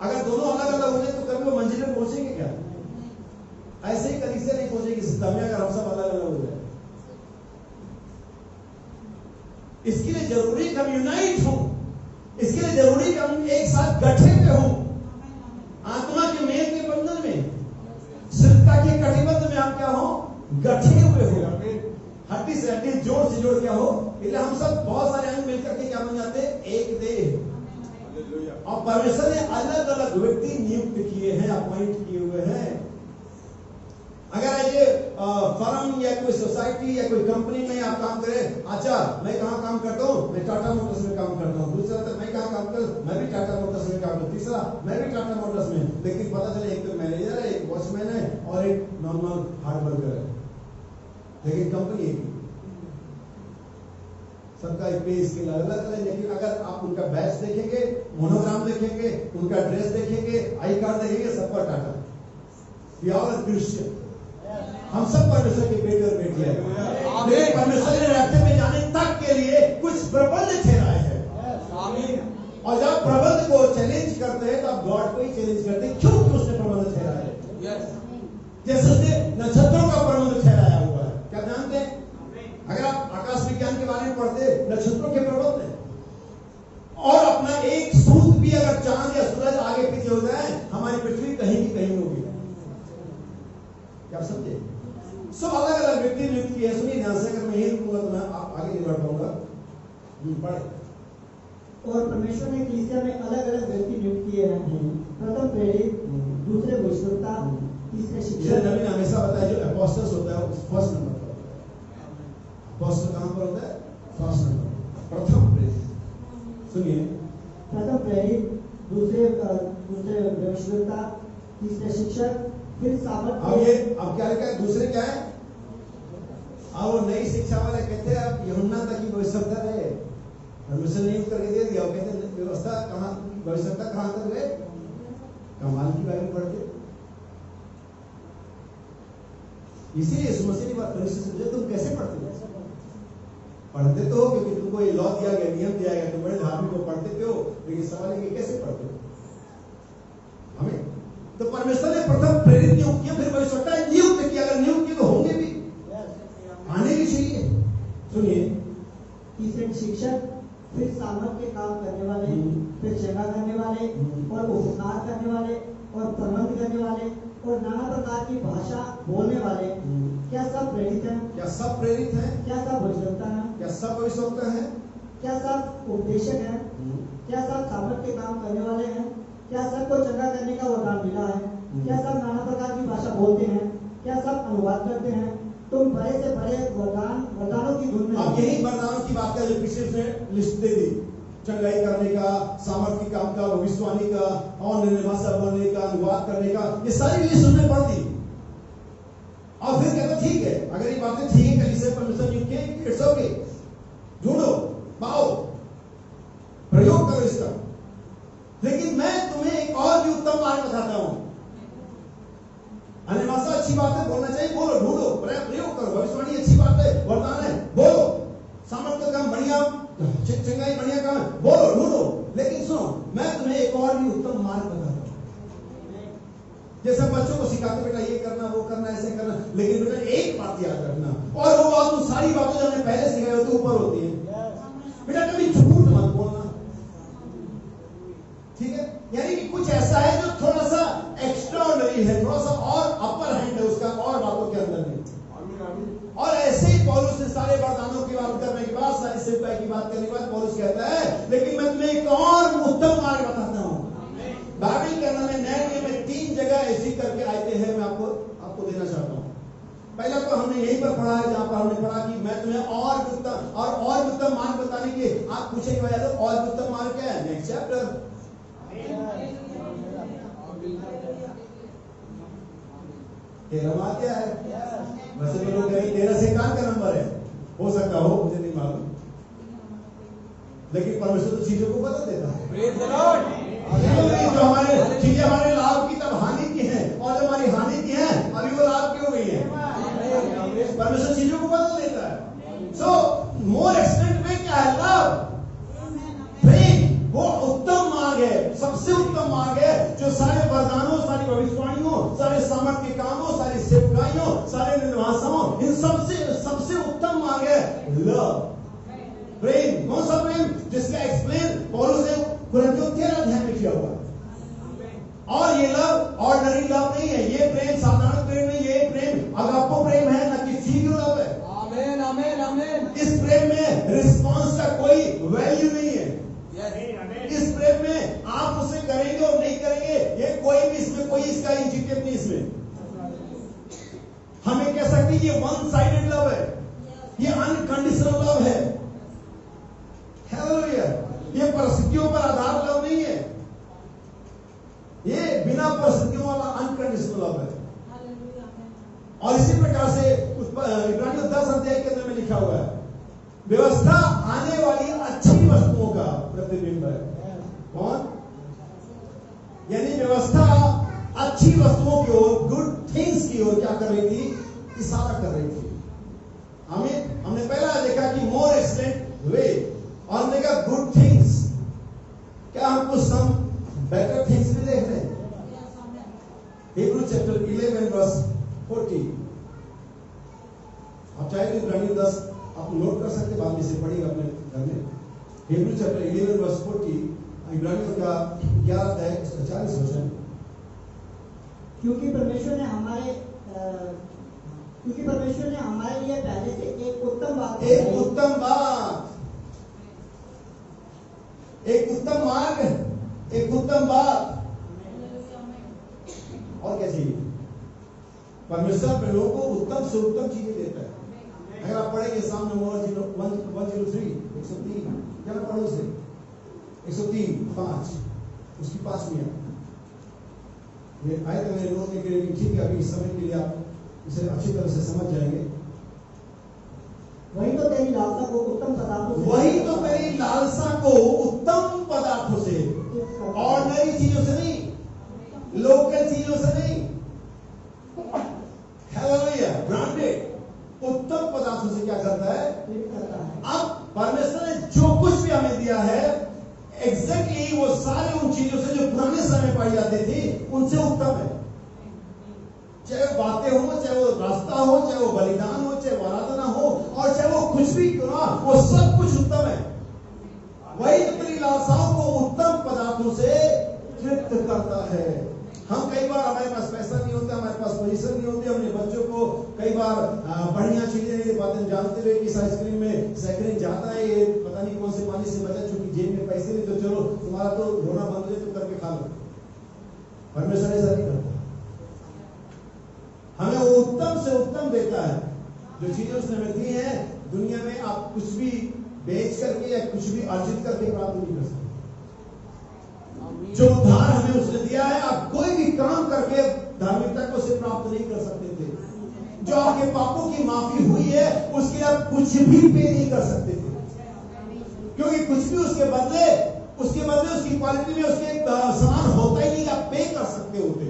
अगर दोनों अलग अलग हो जाए तो कभी वो मंजिल में पहुंचेंगे क्या? ऐसे ही कलीसिया नहीं पहुंचेगी सिद्धा में, अगर हम सब अलग अलग हो जाए। इसके लिए जरूरी कि हम यूनाइट हों, इसके लिए जरूरी कि हम एक साथ गठे हुए हों, आत्मा के मेल के बंधन में, श्रद्धा के कटिबद्ध में आप क्या हो, गठे हुए हो, हड्डी से हड्डी, जोड़ से जोड़ क्या हो। इसलिए हम सब बहुत सारे अंग मिलकर के क्या बन जाते हैं, एक देह। और परमेश्वर ने अलग अलग व्यक्ति नियुक्त किए हैं, अपॉइंट किए हुए हैं। अगर ये फर्म या कोई सोसाइटी या कोई कंपनी में आप काम करें, अच्छा मैं कहाँ काम करता हूँ, मैं टाटा मोटर्स में काम करता हूँ। दूसरा तक मैं कहाँ काम करता हूँ, मैं भी टाटा मोटर्स में काम करता हूँ। तीसरा मैं भी टाटा मोटर्स में। लेकिन पता चले एक तो मैनेजर है, एक वॉचमैन है और एक नॉर्मल हार्ड वर्कर है, लेकिन कंपनी एक ही। सबका पे स्केल अलग अलग है। लेकिन अगर आप उनका बैच देखेंगे, मोनोग्राम देखेंगे, उनका ड्रेस देखेंगे, आई कार्ड देखेंगे, सबका टाटा। वी आर क्रिश्चियन, हम सब परमेश्वर के बेटे और बेटी हैं। लेकिन परमेश्वर ने रास्ते में जाने तक के लिए कुछ प्रबंध ठहराए हैं। और जब प्रबंध को चैलेंज करते हैं तब गॉड को ही चैलेंज करते हैं, क्योंकि उसने प्रबंध ठहराया है। जैसे उसने नक्षत्रों का प्रबंध ठहराया हुआ है। क्या जानते हैं, अगर आप आकाश विज्ञान के बारे में पढ़ते, नक्षत्रों के प्रबंध है। और अपना एक सूत भी अगर चांद या सूरज आगे पीछे हो जाए, हमारी पृथ्वी कहीं की कहीं होगी। क्या समझे? सब अलग अलग व्यक्ति नियुक्त किए। सुनिए ध्यान से, अगर मैं यही रुकूंगा तो मैं आगे नहीं बढ़ पाऊंगा। पढ़े। और परमेश्वर ने कलीसिया में अलग अलग व्यक्ति नियुक्त किए हैं। प्रथम प्रेरित, दूसरे भविष्यवक्ता, तीसरे शिक्षक। नबी ने हमेशा बताया जो अपोस्टल्स होता है फर्स्ट नंबर पर होता है। अपोस्टल कहां पर होता है? फर्स्ट नंबर, प्रथम प्रेरित। सुनिए, प्रथम प्रेरित, दूसरे भविष्यवक्ता, तीसरे शिक्षक, फिर सामर्थ। अब क्या लिखा है? दूसरे क्या है? अब वो नई शिक्षा वाले कहते हैं अब यूहन्ना तक की भविष्यवक्ता रहे, परमेश्वर ने करके दे दिया। वो कहते हैं व्यवस्था कहां, भविष्यवक्ता कहां तक रहे? कमाल की बाइबल पढ़ के। इसीलिए यीशु मसीह ने बात समझे, तुम कैसे पढ़ते हो? पढ़ते तो हो क्योंकि तुमको ये लॉ दिया गया, नियम दिया गया, तुम बड़े धार्मिक हो, पढ़ते क्यों? लेकिन सवाल है कि कैसे पढ़ते हो? हमें तो परमेश्वर ने प्रथम प्रेरित नियुक्त किया, फिर भविष्यवक्ता नियुक्त किया। अगर नियुक्त किए तो होंगे भी, आने भी चाहिए। सुनिए, तीसरे शिक्षक, फिर सामर्थ के काम करने वाले, फिर सेवा करने वाले और उपकार करने वाले और प्रबंध करने वाले और नाना प्रकार की भाषा बोलने वाले। क्या सब प्रेरित हैं? क्या सब प्रेरित हैं? क्या सब भविष्यवक्ता हैं? क्या सब भविष्यवक्ता हैं? क्या सब उपदेशक हैं? क्या सब सामर्थ के काम करने वाले हैं? क्या सबको चंगा करने का वरदान मिला है? क्या सब नाना प्रकार की भाषा बोलते हैं? क्या सब अनुवाद करते हैं? तुम बड़े से बड़े वरदानों की धुन में। अब यही वरदानों की बात का जो पिछले उसने लिस्ट दे दी, चंगाई करने का, सामर्थ्य काम का, भविष्यवाणी का, और निर्णय भाषा बोलने का, अनुवाद करने का, ये सारी लिस्ट उसने पढ़ दी। और फिर कहता ठीक है, अगर ये बातें ठीक है, कलीसिया परमेश्वर नियुक्त किए, इट्स ओके, ढूंढो, पाओ, प्रयोग करो इसका। लेकिन मैं तुम्हें एक और भी उत्तम मार्ग बताता हूं। अन्य भाषा अच्छी बात है, बोलना चाहिए, बोलो, ढूंढो, प्रयोग करो। भविष्यवाणी अच्छी बात है, वरदान है, बोलो। सामर्थ्य का काम बढ़िया, चंगाई बढ़िया काम है, बोलो, ढूंढो। लेकिन सुनो, मैं तुम्हें एक और भी उत्तम मार्ग बताता हूं। जैसे बच्चों को सिखाते, बेटा ये करना, वो करना, ऐसे करना, लेकिन बेटा एक बात याद रखना, और वो बात उन सारी बातें जो हमने पहले सिखाई होती ऊपर होती है। बेटा कभी झूठ मत बोलना, ठीक है? यानी कि कुछ ऐसा है जो थोड़ा सा एक्स्ट्राऑर्डिनरी है, थोड़ा सा और अपर हैंड है उसका, और बातों के अंदर में। और ऐसे ही पौलुस ने सारे वरदानों की बात करने के बाद, सारी सेवकाई की बात करने के बाद पौलुस कहता है, लेकिन मैं तुम्हें एक और उत्तम मार्ग बताता हूं। बाइबल के अंदर में नए नियम में 3 जगह ऐसी करके आते हैं, मैं आपको देना चाहता हूं। पहला तो हमने यहीं पर पढ़ा है, जहां पर हमने पढ़ा कि मैं तुम्हें और उत्तम मार्ग बताने के। आप पूछेंगे भाई और उत्तम मार्ग क्या है? Next chapter. तेरा मार्ग क्या है? वैसे तो लोग कहेंगे तेरा शैतान का नंबर है, हो सकता हो, मुझे नहीं मालूम, लेकिन परमेश्वर तो चीजों को बदल देता है। Praise the Lord। जो हमारे चीजें हमारे लाभ की तब हानि की हैं, और जो हमारी हानि की हैं अभी वो लाभ की हो गई है। परमेश्वर चीजों को बदल देता है। सो मोर एक्सटेंट में क्या है? लव, प्रेम, वो उत्तम मार्ग है, सबसे उत्तम मार्ग है, जो सारे वरदानों, सारी भविष्यवाणियों, सारे सामर्थ्य के कामों, सारी सेवकाइयों, सारे निर्वासाओं, इन सबसे उत्तम मार्ग है लव, प्रेम। कौन सा प्रेम जिसका एक्सप्लेन पौलुस ने कुरिन्थियों 13 अध्याय में किया हुआ। और ये लव ऑर्डिनरी लव नहीं है, ये प्रेम साधारण प्रेम नहीं, ये प्रेम अगापो प्रेम है, न कि फिलियो लव है। आमेन आमेन आमेन। इस प्रेम में रिस्पांस का कोई वैल्यू नहीं है। इस प्रेम में आप उसे करेंगे और नहीं करेंगे, ये कोई भी इसमें कोई इसका इंडिकेट नहीं। इसमें हमें कह सकते हैं ये वन साइडेड लव है, ये अनकंडीशनल लव है। हालेलुया। ये परिस्थितियों पर आधार लव नहीं है, ये बिना परिस्थितियों वाला अनकंडीशनल लव है। और इसी प्रकार से इब्रानियों 10 अध्याय के अंदर में लिखा हुआ है, व्यवस्था आने वाली अच्छी वस्तुओं का प्रतिबिंब है। कौन? यानी व्यवस्था अच्छी वस्तुओं की ओर, गुड थिंग्स की ओर क्या कर रही थी? इशारा कर रही थी। हमने पहला देखा कि मोर एक्सलेंट वे, और हमने कहा गुड थिंग्स। क्या हम कुछ सम बेटर थिंग्स भी देख रहे हैं? Hebrew chapter 11 verse 40। आप चाहे तो इब्रानियों 10 आप नोट कर सकते, बाद में से पढ़िएगा अपने घर में। हिब्रू चैप्टर 11 वर्स 40, इब्रानियों का 11 अध्याय 40 वचन। क्योंकि परमेश्वर ने हमारे लिए पहले से एक उत्तम बात, एक उत्तम मार्ग, एक उत्तम बात। और क्या चाहिए? परमेश्वर अपने लोगों को उत्तम से उत्तम चीजें देता है। अगर आप पढ़ेंगे सामने 103 क्या ना पढ़ो उसे 103 5 उसकी 5वीं ये आयत मेरे नोट में गिरेगी। ठीक है, अभी इस समय के लिए आप इसे अच्छी तरह से समझ जाएंगे। वही तो तेरी लालसा को उत्तम पदार्थों से, वही तो मेरी लालसा को उत्तम पदार्थों से, ऑर्डिनरी चीजों से नहीं, लोकल चीजों से नहीं, हालेलुया, ब्रांडेड उत्तम पदार्थों से क्या करता है? अब परमेश्वर ने जो कुछ भी हमें दिया है एग्जैक्टली वो सारे उन चीजों से जो पुराने समय पाई जाती थी उनसे उत्तम है। चाहे वो बातें हो, चाहे वो रास्ता हो, चाहे वो बलिदान हो, चाहे वो आराधना हो, और चाहे वो कुछ भी क्यों ना, वो सब कुछ उत्तम है। वही अपनी लालसाओं को उत्तम पदार्थों से तृप्त करता है। हम कई बार हमारे पास पैसा नहीं होता, हमारे पास पोजीशन नहीं होती, हमने बच्चों को कई बार बढ़िया चीजें नहीं दे पाते, जानते हुए कि इस आइसक्रीम में सैकरिन ज्यादा है, ये पता नहीं कौन से पानी से बचा, चूंकि जेब में पैसे नहीं, तो चलो तुम्हारा तो रोना बंद हो जाए तो करके खा लो। परमेश्वर ऐसा नहीं करता, हमें वो उत्तम से उत्तम देता है। जो चीजें उसने हमें दी है दुनिया में आप कुछ भी बेच करके या कुछ भी अर्जित करके प्राप्त नहीं कर सकते। जो उद्धार हमें उसने दिया है, आप कोई भी काम करके धार्मिकता को से प्राप्त नहीं कर सकते थे। जो आपके पापों की माफी हुई है उसके लिए आप कुछ भी पे नहीं कर सकते थे, क्योंकि कुछ भी उसके बदले उसकी क्वालिटी में उसके समान होता ही नहीं, आप पे कर सकते होते।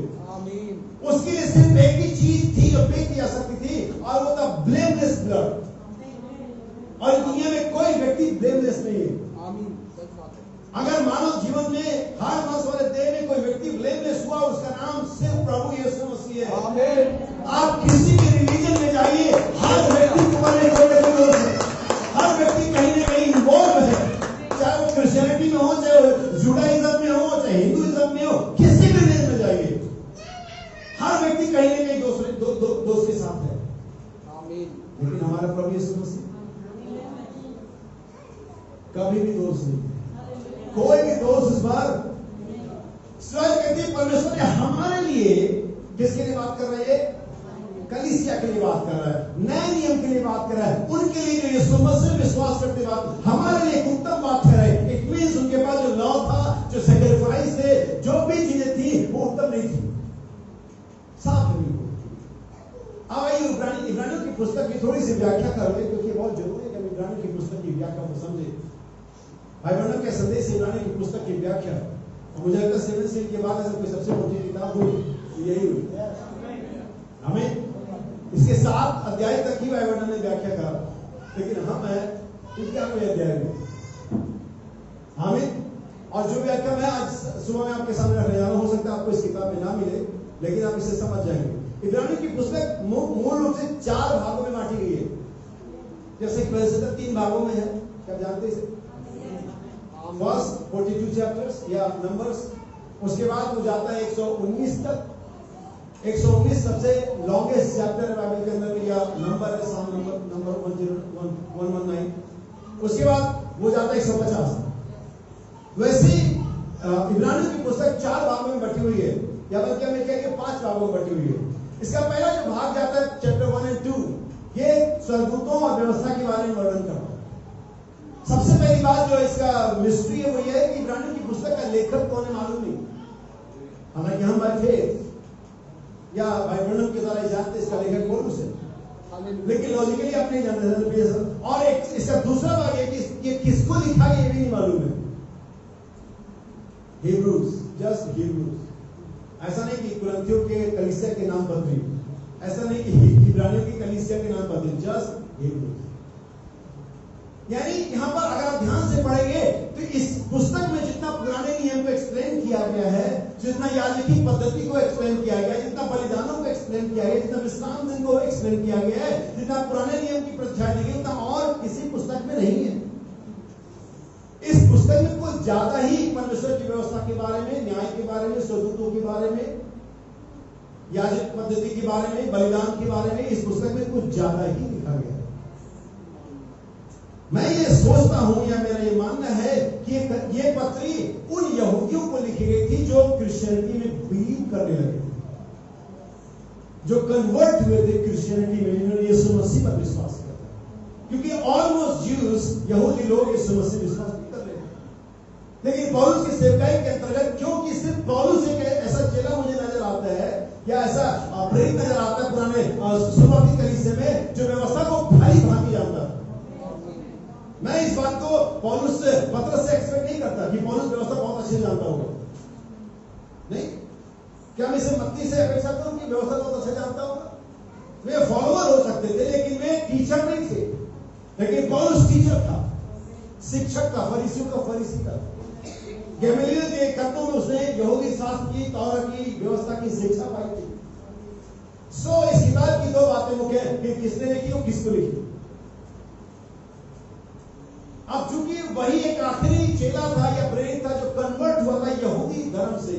उसके लिए सिर्फ एक ही चीज थी जो पे की जा सकती थी, और वो था ब्लेमलेस ब्लड। और दुनिया में कोई व्यक्ति ब्लेमलेस नहीं है। अगर मानव जीवन में हर मास वाले देह में कोई व्यक्ति ब्लेमलेस हुआ, उसका नाम सिर्फ प्रभु यीशु मसीह है। आप किसी भी रिलीजन में जाइए, हर व्यक्ति के ऊपर एक दोष है, हर व्यक्ति कहीं ना कहीं इन्वॉल्व है, चाहे वो क्रिश्चियनिटी में हो, चाहे वो जुडाइज्म में हो, चाहे हिंदुइज्म में हो, किसी भी रिलीजन में जाइए, हर व्यक्ति कहीं ना कहीं दोष के साथ है। लेकिन हमारा प्रभु यीशु मसीह कभी भी दोष नहीं, कोई भी दोष इस बार स्वयं कहती परमेश्वर ने हमारे लिए, किसके लिए बात कर रहा है? कलीसिया के लिए बात कर रहा है, नए नियम के लिए बात कर रहा है, उनके लिए जो यीशु मसीह विश्वास करते बात हमारे लिए एक उत्तम बात कर रहा है। इट मींस उनके पास जो लॉ था, जो सैक्रिफाइस थे, जो भी चीजें थी वो उत्तम नहीं थी, साफ नहीं। अब आइए इब्रानियों की पुस्तक की थोड़ी सी व्याख्या कर ले, क्योंकि बहुत जरूरी है कि इब्रानियों की पुस्तक की व्याख्या को समझे। भाई बहनों के संदेश इब्रानियों की पुस्तक की व्याख्या, और मुझे लगता है 7 सील के बाद ऐसा कोई सबसे मोटी किताब हुई यही हुई। हमें इसके 7 अध्याय तक ही भाई बहनों ने व्याख्या करा, लेकिन हम है 91वें अध्याय में। हमें और जो व्याख्या मैं आज सुबह में आपके सामने रखने जा रहा हूं, हो सकता है आपको इस किताब में ना मिले, लेकिन आप इसे समझ जाएंगे। इब्रानियों की पुस्तक मूल रूप से 4 भागों में बांटी गई है। जैसे कि वैसे तो 3 भागों में है, क्या जानते हैं इसे? फर्स्ट 42 चैप्टर्स या नंबर्स, उसके बाद वो जाता है 119 तक। 119 सबसे लॉन्गेस्ट चैप्टर है बाइबल के अंदर, या नंबर है, साम नंबर 119। उसके बाद वो जाता है 150। वैसे ही इब्रानियों की पुस्तक 4 भागों में बटी हुई है, या बल्कि हमें कहेंगे 5 भागों में बटी हुई है। इसका पहला जो भाग जाता है चैप्टर 1 और 2, ये स्वर्गदूतों और व्यवस्था के बारे में वर्णन करता है। सबसे पहली बात जो इसका मिस्ट्री है वो ये है कि इब्रानियों की पुस्तक का लेखक कौन है मालूम नहीं। हालांकि हम बैठे या भाई ब्रनम के द्वारा जानते इसका लेखक पौलुस है, लेकिन लॉजिकली आप नहीं जानते। और एक इसका दूसरा भाग है कि ये किसको लिखा है ये भी नहीं मालूम है। Hebrews, just Hebrews. ऐसा नहीं कि कुरिन्थियों के कलीसिया के नाम बदली, ऐसा नहीं कि इब्रानियों की कलीसिया के नाम बदली, जस्ट हिब्रूज। यानी यहां पर अगर आप ध्यान से पढ़ेंगे तो इस पुस्तक में जितना पुराने नियम को एक्सप्लेन किया गया है, जितना याजकीय पद्धति को एक्सप्लेन किया गया है, जितना बलिदानों को एक्सप्लेन किया गया है, जितना विश्राम दिन को एक्सप्लेन किया गया है, जितना पुराने नियम की प्रतिष्ठा दी गई, उतना और किसी पुस्तक में नहीं है। इस पुस्तक में कुछ ज्यादा ही परमेश्वर की व्यवस्था के बारे में, न्याय के बारे में, स्वर्गदूतों के बारे में, याजक पद्धति के बारे में, बलिदान के बारे में, इस पुस्तक में कुछ ज्यादा ही लिखा गया है। मैं ये सोचता हूं, या मेरा ये मानना है कि ये पत्री उन यहूदियों को लिखी गई थी जो क्रिश्चियनिटी में बिलीव करने लगे थे, जो कन्वर्ट हुए थे क्रिश्चियनिटी में, जिन्होंने यीशु मसीह पर विश्वास किया था। क्योंकि ऑलमोस्ट ज्यूज, यहूदी लोग यीशु मसीह विश्वास नहीं कर रहे थे। लेकिन पौलुस की सेवकाई के अंतर्गत, क्योंकि सिर्फ पौलुस एक ऐसा चेला मुझे नजर आता है, या ऐसा प्रेरित नजर आता है पुराने शुरुआती कलीसिया में, जो व्यवस्था को भारी भांति जानता था। मैं इस बात को पौलुस से, पतरस से एक्सपेक्ट नहीं करता कि पौलुस व्यवस्था बहुत अच्छे से जानता होगा। नहीं, क्या मैं इसे मत्ती से अपेक्षा करूं कि व्यवस्था बहुत अच्छे जानता होगा? वे फॉलोअर हो सकते थे, लेकिन वे टीचर नहीं थे। लेकिन पौलुस टीचर था, शिक्षक था, फरीसियों का फरीसी था। गमलीएल के कदमों में उसने यहूदी शास्त्र की, तौरात की व्यवस्था की शिक्षा पाई थी। सो इस किताब की 2 बातें मुख्य हैं कि किसने लिखी और किसको लिखी। अब चूंकि वही एक आखिरी चेला था या प्रेरित था जो कन्वर्ट हुआ था यहूदी धर्म से,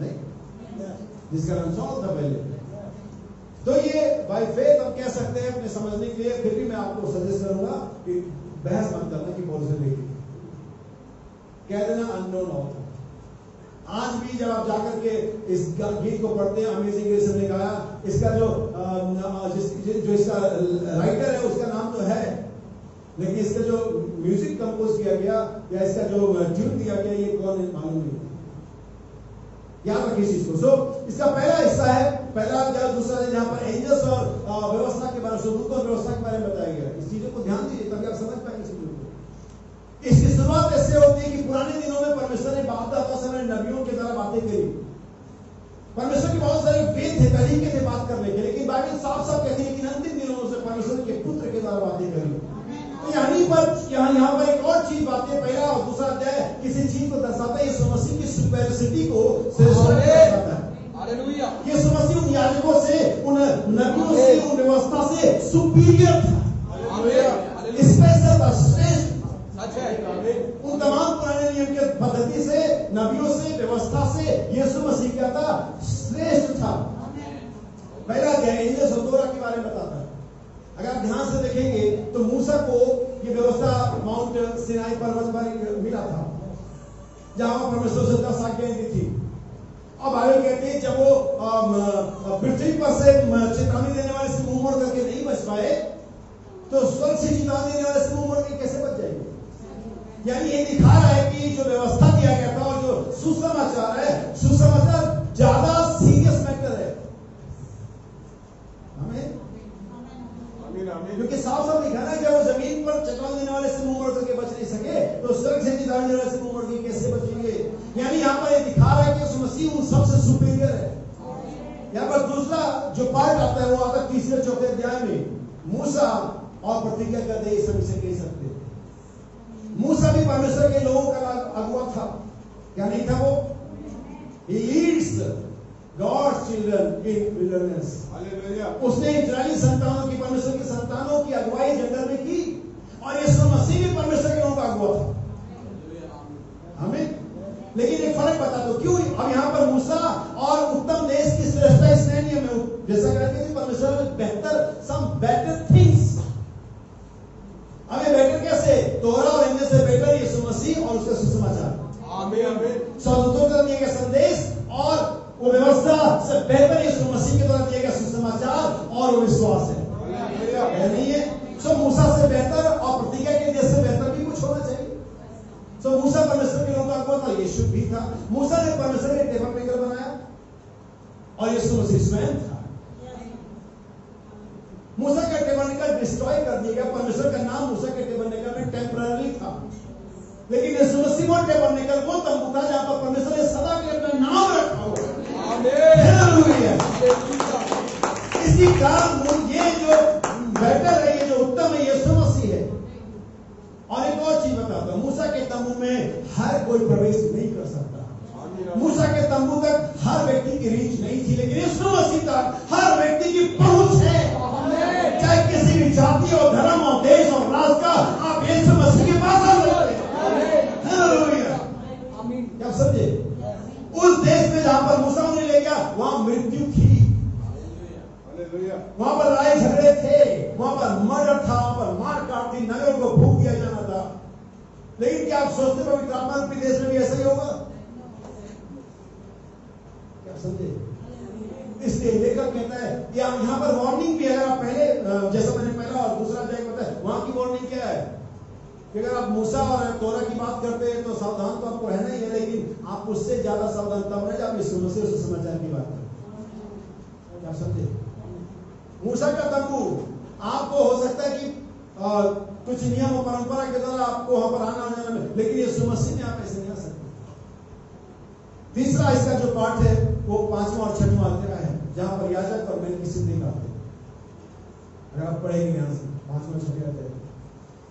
नहीं, जिसका नाम शॉल था पहले, तो ये बाय फेथ हम कह सकते हैं अपने समझने के लिए। फिर भी मैं आपको सजेस्ट करूंगा कि बहस मत करना कि पौलुस ने लिखी, कह देना अननोन ऑथर। आज भी जब आप जाकर के इस गीत को पढ़ते हैं, अमेजिंग ग्रेस ने गाया, इसका जो इसका राइटर है उसका नाम तो है, लेकिन इसका जो म्यूजिक कंपोज किया गया या इसका जो ट्यून दिया गया ये कौन है मालूम नहीं। याद रखिए इस चीज को। इसका पहला हिस्सा है, पहला अध्याय, दूसरा जहां पर एंजल्स और व्यवस्था के बारे में, स्वर्गदूतों और व्यवस्था के बारे में बताया गया। इस चीजों को ध्यान दीजिए तभी आप समझ पाएंगे चीजों को। इसकी शुरुआत ऐसे होती है कि पुराने दिनों में परमेश्वर ने बाप दादा से नबियों के द्वारा बातें करी। परमेश्वर के बहुत सारे वेद थे, तरीके थे बात करने के, लेकिन बाइबल साफ साफ कहती है कि अंतिम दिनों से परमेश्वर के पुत्र के द्वारा बातें करी। तो यहाँ पर एक और चीज बात है, पहला और दूसरा अध्याय किसी चीज को दर्शाता है, यीशु मसीह की सुपीरियरिटी को दर्शाता है। यीशु मसीह उन याजकों से, उन नबियों से, उन व्यवस्था से सुपीरियर था, स्पेशल था, श्रेष्ठ। उन तमाम पुराने नियम के पद्धति से, नबियों से, व्यवस्था से यीशु मसीह क्या था? श्रेष्ठ था। पहला अध्याय एंजल्स और तौरात के बारे में बताता है। अगर आप ध्यान से देखेंगे तो मूसा को ये व्यवस्था माउंट सिनाई पर्वत पर मिला था, जहां परमेश्वर से 10 आज्ञाएं दी थी। अब बाइबल कहती है जब वो पृथ्वी पर से चेतावनी देने वाले से मुंह मोड़ करके नहीं बच पाए, तो स्वर्ग से चेतावनी देने वाले से मुंह मोड़ के कैसे बच जाएंगे? यानी ये दिखा रहा है कि जो व्यवस्था दिया गया था और जो सुसमाचार है, सुसमाचार ज्यादा सीरियस मैटर है। हमें क्योंकि साफ साफ लिखा ना, जब वो जमीन पर चेतावनी देने वाले से मुंह मोड़ करके बच नहीं सके, तो स्वर्ग से चेतावनी देने वाले से मुंह मोड़ के कैसे बचेंगे? यानी यहाँ पर ये दिखा रहा है कि यीशु मसीह उन सबसे सुपीरियर है। यहाँ पर दूसरा जो पार्ट आता है वो आता है 3-4 अध्याय में। मूसा और प्रतिज्ञा करते ये सभी से कह सकते हैं। मूसा भी परमेश्वर के लोगों का अगुआ था, क्या नहीं था वो? He leads God's children in wilderness. उसने इजरायली संतानों की, परमेश्वर की संतानों की अगुवाई जंगल में की, और यीशु मसीह भी परमेश्वर लेकिन एक फर्क बता दो क्यों अब यहाँ पर मूसा और उत्तम देश की श्रेष्ठता इसलिए नहीं है, जैसा कहते थे परमेश्वर ने बेहतर सम बेटर थिंग्स, हमें बेटर कैसे, तोरा और इनमें से बेटर यीशु मसीह और उसका सुसमाचार, आमीन आमीन, स्वर्गदूतों का दिया गया संदेश और वो व्यवस्था से बेहतर यीशु मसीह के द्वारा दिया गया सुसमाचार और वो विश्वास है, नहीं है। सो मूसा से बेहतर और प्रतिज्ञा के देश से बेहतर भी कुछ होना चाहिए। सो मूसा परमेश्वर के लोगों का था, यीशु भी था। मूसा ने परमेश्वर के टेबरनेकल बनाया और यीशु मसीह स्वयं था। मूसा का टेबरनेकल डिस्ट्रॉय कर दिया गया, परमेश्वर का नाम मूसा के टेबरनेकल में टेम्पररी था, लेकिन यीशु मसीह वो टेबरनेकल वो तंबू था जहां पर परमेश्वर ने सदा के लिए अपना नाम रखा हुआ। आमीन हालेलुया। इसी कारण ये जो बेटर है, ये जो उत्तम है, यीशु मसीह है। और एक और चीज बताता हूं, मूसा के तंबू में हर कोई प्रवेश नहीं कर सकता। मूसा के तंबू तक हर व्यक्ति की रीच नहीं थी, लेकिन यीशु मसीह तक हर व्यक्ति की पहुंच है। चाहे किसी भी जाति और धर्म और देश और राज का, आप यीशु मसीह के पास आ सकते हैं। हालेलुया। क्या समझे? उस देश में जहां पर मूसा उन्हें ले गया, वहां मृत्यु थी, वहां पर लड़ाई झगड़े थे, वहां पर मर्डर था, वहां पर मार काट थी, नगरों को फूंक दिया जाना था। लेकिन क्या आप सोचते पवित्र आत्मा के देश में भी ऐसा ही होगा? क्या समझे? इसलिए लेखक कहता है कि आप यहां पर वार्निंग भी, अगर आप पहले जैसा मैंने पहला और दूसरा अध्याय बताया, वहां की वार्निंग क्या है कि अगर आप मूसा और तोरा की बात करते हैं तो सावधान तो आपको रहना ही है, लेकिन आप उससे ज्यादा सावधान तब रहे जब यीशु मसीह सुसमाचार की बात करें। क्या समझे? मूसा का तंबू आपको हो सकता है कि कुछ नियम और परंपरा के द्वारा आपको वहां पर आना जाना में, लेकिन यीशु मसीह में आप ऐसे नहीं आ सकते। तीसरा इसका जो पार्ट है वो 5वां और 6वां अध्याय है, जहां पर याजक और मेलकिसेदेक आते हैं। अगर आप पढ़ेंगे ध्यान से 5वां 6वां अध्याय,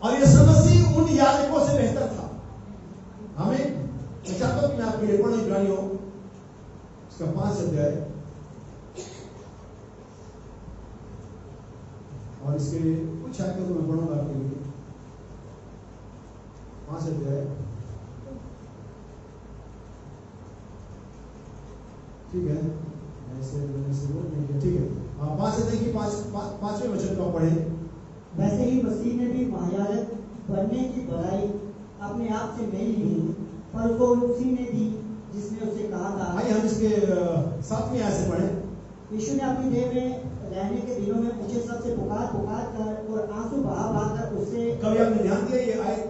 और यीशु मसीह उन याजकों से बेहतर था। मैं चाहता हूं कि मैं आपके लिए पढ़ूं इब्रानियों इसका 5 अध्याय और इसके कुछ आयतों को मैं पढ़ूंगा आपके लिए। 5 अध्याय, ठीक है, ऐसे बोल नहीं, ठीक है। 5 अध्याय की 5वें वचन को पढ़े। वैसे ही मसीह ने भी महायाजक बनने की बड़ाई अपने आप से नहीं ली, पर उसको उसी ने दी जिसने उसे कहा था। आइए हम इसके 7वें आयत से पढ़े। यीशु ने अपनी देह में रहने के दिनों में ऊंचे शब्द से पुकार कर और आंसू बहा कर उससे, कभी आपने ध्यान दिया ये आयत?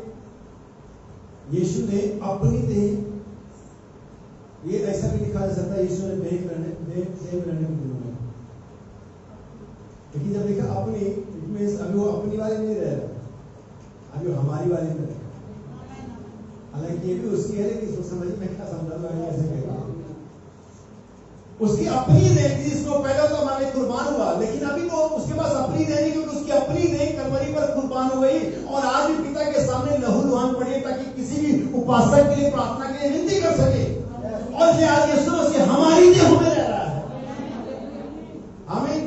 यीशु ने अपनी देह, ये ऐसा भी लिखा जा सकता है यीशु ने देह में रहने के दिनों में, लेकिन जब लिखा अपनी, इट मींस अभी वो अपनी वाले में नहीं रह रहा, अभी वो हमारी वाले में रह रहा। हालांकि ये भी उसकी है, लेकिन इसको समझ में क्या समझा ऐसे कहेगा। उसकी अपनी देह थी, इसको पहले तो हमारे कुर्बान हुआ, लेकिन अभी वो उसके पास अपनी देह नहीं, क्योंकि उसकी अपनी देह कलवरी पर कुर्बान हो गई और आज भी पिता के सामने लहू लुहान पड़ी है, ताकि किसी भी उपासक के लिए प्रार्थना के लिए विनती कर सके। और ये आज यीशु मसीह हमारी देह में रह रहा है। हमें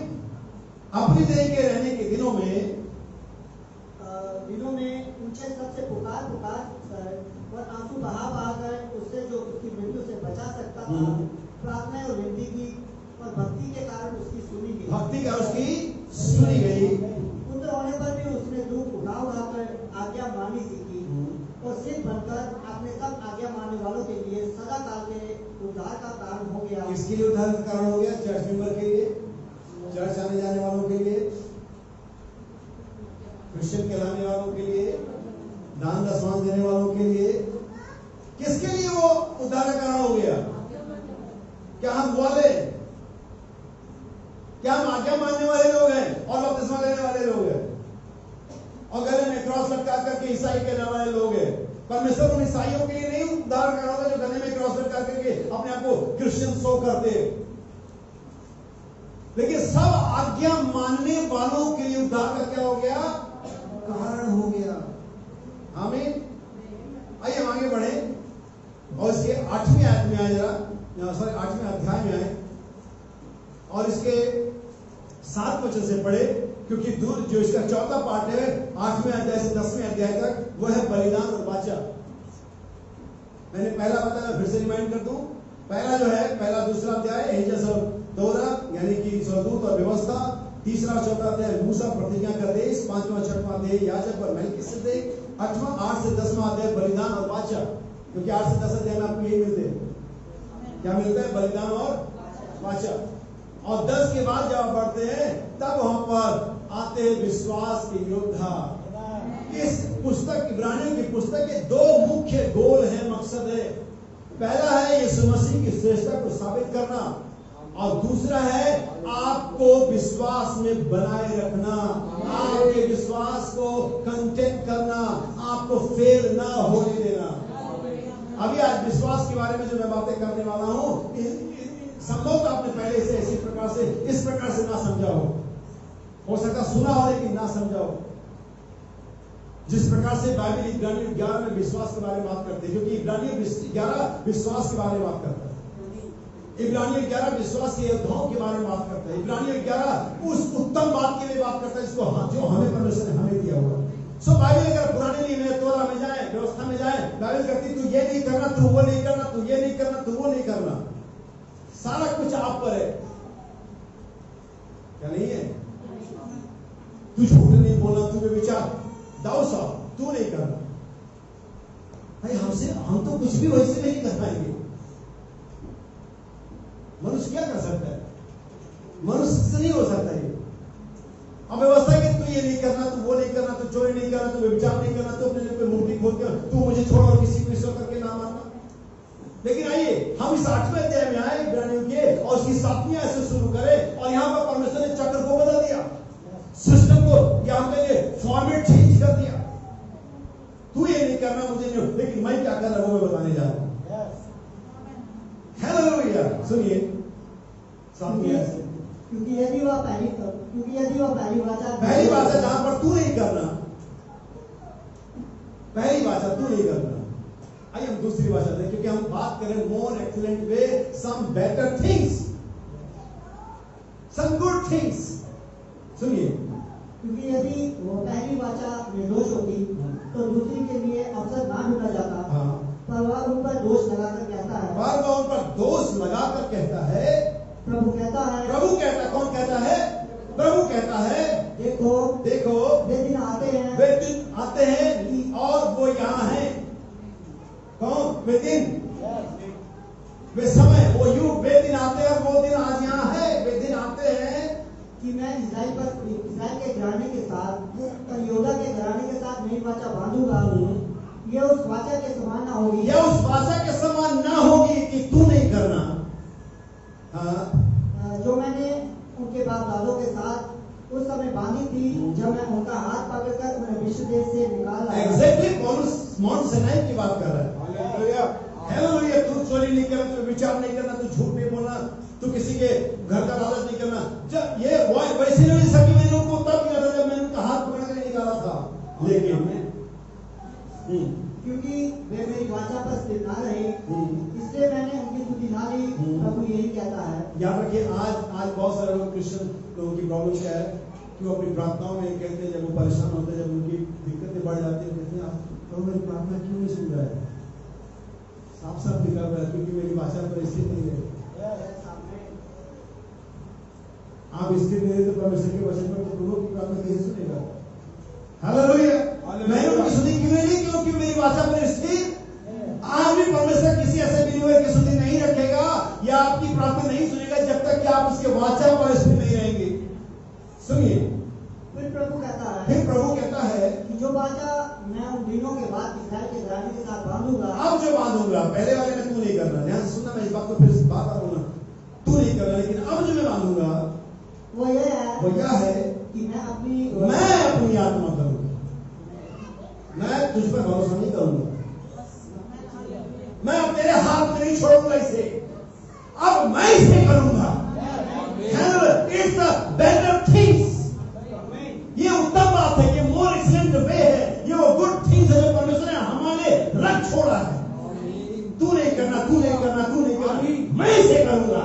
अपनी देह के रहने के दिनों में ऊंचे शब्द से पुकार कर और आंसू बहा कर उससे जो उसकी मृत्यु से बचा सकता था, प्रार्थना और विनती की और भक्ति के कारण उसकी सुनी गई। भक्ति का उसकी सुनी गई। पुत्र होने पर भी उसने दुख उठा कर आज्ञा मानी सीखी और सिद्ध बनकर अपने सब आज्ञा मानने वालों के लिए सदा काल के उद्धार का कारण हो गया। किसके लिए उद्धार का कारण हो गया? चर्च मेंबर के लिए, चर्च आने जाने वालों के लिए, क्रिश्चियन कहलाने वालों के लिए, दान दशमांश देने वालों के लिए। किसके लिए वो उद्धार का कारण हो गया? क्या हम वाले, क्या हम आज्ञा मानने वाले लोग हैं और बपतिस्मा लेने वाले लोग हैं और गले में क्रॉस लटका करके ईसाई कहने वाले लोग हैं? परमेश्वर उन ईसाइयों के लिए नहीं उद्धार का कारण होगा जो गले में क्रॉस लटका करके अपने आप को क्रिश्चियन शो करते, लेकिन सब आज्ञा मानने वालों के लिए उद्धार का क्या हो गया? कारण हो गया। आमीन। आइए हम आगे बढ़े और इसके 8वें आयत में आए, जरा सॉरी 8वें अध्याय में आए और इसके 7 वचन से पढ़े, क्योंकि दूर जो इसका चौथा पार्ट है 8वें अध्याय से 10वें अध्याय तक, वह है बलिदान और वाचा। मैंने पहला बताया, फिर से रिमाइंड कर दूं। पहला जो है, पहला दूसरा अध्याय एजेस और तोरा यानी कि स्वरदूत और व्यवस्था, तीसरा चौथा अध्याय मूसा प्रतिज्ञा का देश, पांचवा छठवां अध्याय याजक और मेलकिसेदेक, 8वां 8 से 10वां अध्याय बलिदान और वाचा, क्योंकि 8 से 10 अध्याय में आपको ये मिलते हैं, क्या मिलता है? बलिदान और वाचा। और 10 के बाद जब आप पढ़ते हैं तब वहां पर आते हैं विश्वास के योद्धा। इस पुस्तक, इब्रानियों की पुस्तक के 2 मुख्य गोल हैं, मकसद है। पहला है यीशु मसीह की श्रेष्ठता को साबित करना, और दूसरा है आपको विश्वास में बनाए रखना, आपके विश्वास को कंटेन करना, आपको फेल ना होने देना। अभी आज विश्वास के बारे में जो मैं बातें करने वाला हूं, संभवतः आपने पहले से इस प्रकार से ना समझा हो सकता सुना हो लेकिन ना समझा हो। जिस प्रकार से बाइबल इब्रानियों 11 में विश्वास के बारे में बात करते हैं, क्योंकि इब्रानियों 11 विश्वास के बारे में बात करता है। इब्रानियों 11 विश्वास के योद्धाओं के बारे में बात करता है। इब्रानियों 11 उस उत्तम बात के लिए बात करता है जिसको जो हमें परमेश्वर ने हमें दिया हुआ। सो बाइबल अगर पुराने नियम में, तोरा में जाए, व्यवस्था में जाए, बाइबल कहती तू ये नहीं करना, तू वो नहीं करना, तू ये नहीं करना, तू वो नहीं करना, सारा कुछ आप पर है, क्या नहीं है? तू झूठ नहीं बोलना, तू व्यभिचार, दाऊ साहब तू नहीं करना। भाई हम तो कुछ भी वैसे नहीं कर पाएंगे। मनुष्य क्या कर सकता है? मनुष्य से नहीं हो सकता ये। अब व्यवस्था कि तू ये नहीं करना, तू वो नहीं करना, तू चोरी नहीं करना, तू व्यभिचार नहीं करना, तू अपने लिए कोई मूर्ति खोद कर तू मुझे छोड़ और किसी को ईश्वर करके ना मानना। लेकिन आइए हम इस 8वें अध्याय में आए इब्रानियों के, और उसकी 7वीं आयत से शुरू करें, और यहाँ पर परमेश्वर ने चक्र को बदल दिया, सिस्टम को, या हम कहेंगे फॉर्मेट चेंज कर दिया। तू ये नहीं करना, मुझे नहीं, लेकिन मैं क्या कर रहा हूं मैं बताने जा रहा हूं। हालेलुया। सुनिए, क्योंकि यदि वह पहली वाचा जहां पर तू नहीं करना, पहली वाचा तू नहीं करना। आइए हम दूसरी वाचा देखें, क्योंकि हम बात करें more excellent way, some better things, some good things. सुनिए, क्योंकि यदि वो पहली वाचा निर्दोष होती तो दूसरी के लिए अवसर ना ढूंढा जाता। हाँ। पर वह उन पर दोष लगाकर कहता है, प्रभु कहता है, कौन कहता है? प्रभु कहता है, देखो वे दिन आते हैं और वो यहाँ है। कौन? वे दिन, वे समय, वो युग, वे दिन आते हैं और वो दिन आज यहाँ है। वे दिन आते हैं कि मैं इस्राएल के घराने के साथ और यहूदा के घराने के साथ नई वाचा बांधूंगा। यह उस वाचा के समान ना होगी, कि तू नहीं करना। हाँ। जो मैंने उनके बाप दादों के साथ उस समय बांधी थी, जब मैं उनका हाथ पकड़कर उन्हें मिस्र देश से निकाल लाया। एग्जैक्टली पौलुस माउंट सिनाई की बात कर रहा है। हालेलुया। तू चोरी नहीं करना, तू विचार नहीं करना, तू झूठ नहीं बोलना, तू किसी के घर का लालच नहीं करना। जब ये वैसे नहीं सकी, मैंने उनको तब किया था जब मैंने उनका हाथ पकड़ के निकाला था। लेकिन क्योंकि वे मेरी वाचा पर स्थिर ना रहे, इसलिए मैंने उनकी स्तुति ना ली। प्रभु यही कहता है। याद रखिए, आज बहुत सारे लोग, क्रिश्चियन लोगों की प्रॉब्लम क्या है कि वो अपनी प्रार्थनाओं में कहते हैं, जब वो परेशान होते हैं, जब उनकी दिक्कतें बढ़ जाती है, कहते हैं आप मेरी प्रार्थना क्यों नहीं सुन रहा है? साफ साफ लिखा हुआ है, क्योंकि मेरी वाचा पर स्थिर नहीं है। आप स्थिर नहीं है तो परमेश्वर के वचन पर तो लोगों की प्रार्थना कैसे सुनेगा? हालेलुया। मैंने उनकी स्तुति क्यों नहीं? क्योंकि मेरी वाचा पर स्थिर। आज भी परमेश्वर किसी ऐसे बिलीवर की स्तुति नहीं रखेगा या आपकी प्रार्थना नहीं सुनेगा जब तक कि आप उसके वाचा पर स्थिर नहीं रहेंगे। सुनिए, फिर प्रभु कहता है कि जो वाचा मैं उन दिनों के बाद इस्राएल के घराने के साथ बांधूंगा। अब जो बांधूंगा, पहले वाले में तू नहीं करना, ध्यान से सुनना, मैं इस बात को फिर बात करूंगा, तू नहीं करना, लेकिन अब जो मैं बांधूंगा वो यह है कि मैं अपनी आत्मा करूंगा। मैं तुझ पर भरोसा नहीं करूंगा, मैं अब तेरे हाथ में नहीं छोड़ूंगा इसे, अब मैं इसे करूंगा। It's a better things. ये उत्तम बात है, ये मोर एक्सीलेंट वे है, ये वो गुड थिंग्स है जो परमेश्वर ने हमारे रख छोड़ा है। तू नहीं करना, तू नहीं करना, तू नहीं करना, मैं इसे करूंगा।